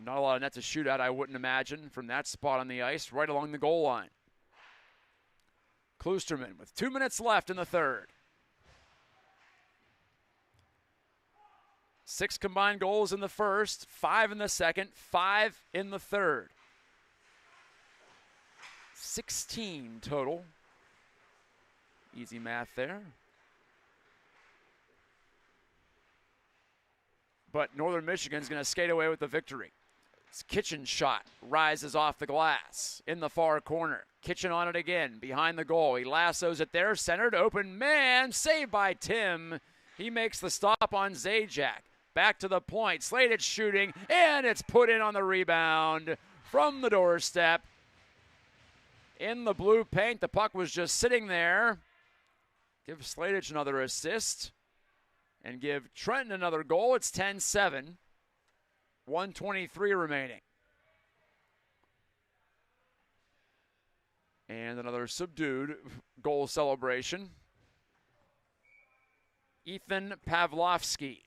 Not a lot of net to shoot at, I wouldn't imagine, from that spot on the ice, right along the goal line. Kloosterman with 2 minutes left in the third. 6 combined goals in the first, 5 in the second, 5 in the third. 16 total. Easy math there. But Northern Michigan's going to skate away with the victory. Kitchen shot rises off the glass in the far corner. Kitchen on it again, behind the goal. He lassos it there, centered, open man, saved by Tim. He makes the stop on Zajac. Back to the point, Sladich shooting, and it's put in on the rebound from the doorstep. In the blue paint, the puck was just sitting there. Give Sladich another assist and give Trenton another goal. It's 10-7. 1:23 remaining. And another subdued goal celebration. Ethan Pavlovsky.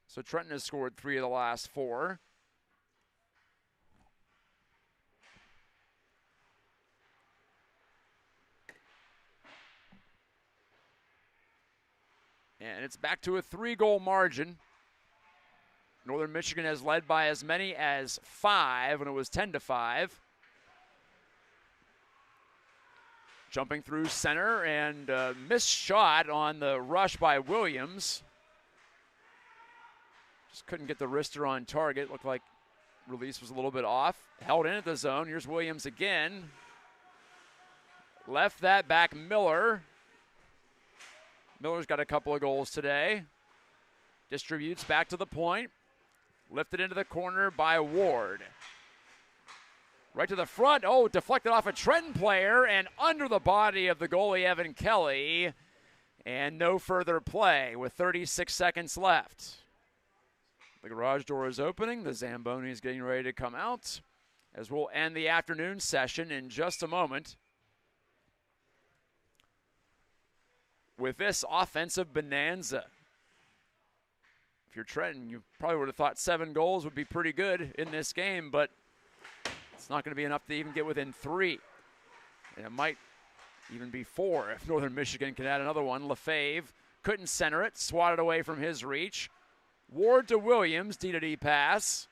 So Trenton has scored 3 of the last 4. And it's back to a 3-goal margin. Northern Michigan has led by as many as 5 when it was 10-5. Jumping through center and missed shot on the rush by Williams. Just couldn't get the wrister on target. Looked like release was a little bit off. Held in at the zone. Here's Williams again. Left that back Miller. Miller's got a couple of goals today. Distributes back to the point. Lifted into the corner by Ward. Right to the front. Oh, deflected off a Trenton player and under the body of the goalie, Evan Kelly. And no further play with 36 seconds left. The garage door is opening. The Zamboni is getting ready to come out as we'll end the afternoon session in just a moment with this offensive bonanza. If you're Trenton, you probably would have thought 7 goals would be pretty good in this game, but it's not going to be enough to even get within 3. And it might even be 4 if Northern Michigan can add another one. Lefebvre couldn't center it, swatted away from his reach. Ward to Williams, D-to-D pass.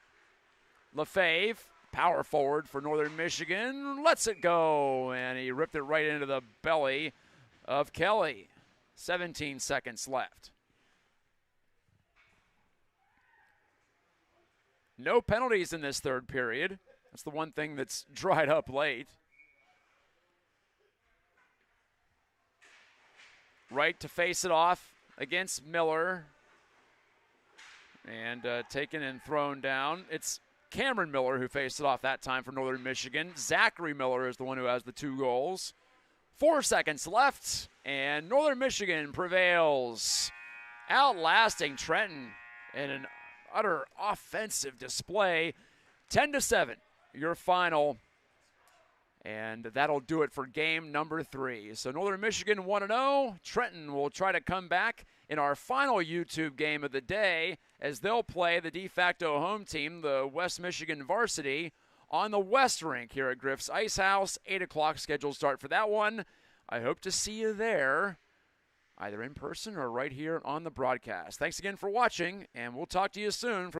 LaFave, power forward for Northern Michigan, lets it go, and he ripped it right into the belly of Kelly. 17 seconds left. No penalties in this third period. That's the one thing that's dried up late. Wright to face it off against Miller. And taken and thrown down. It's Cameron Miller who faced it off that time for Northern Michigan. Zachary Miller is the one who has the 2 goals. 4 seconds left, and Northern Michigan prevails, outlasting Trenton in an utter offensive display. 10-7, your final. And that'll do it for game number 3. So Northern Michigan 1-0. Trenton will try to come back in our final YouTube game of the day as they'll play the de facto home team, the West Michigan varsity, on the West Rink here at Griff's Ice House. 8 o'clock scheduled start for that one. I hope to see you there, either in person or right here on the broadcast. Thanks again for watching, and we'll talk to you soon.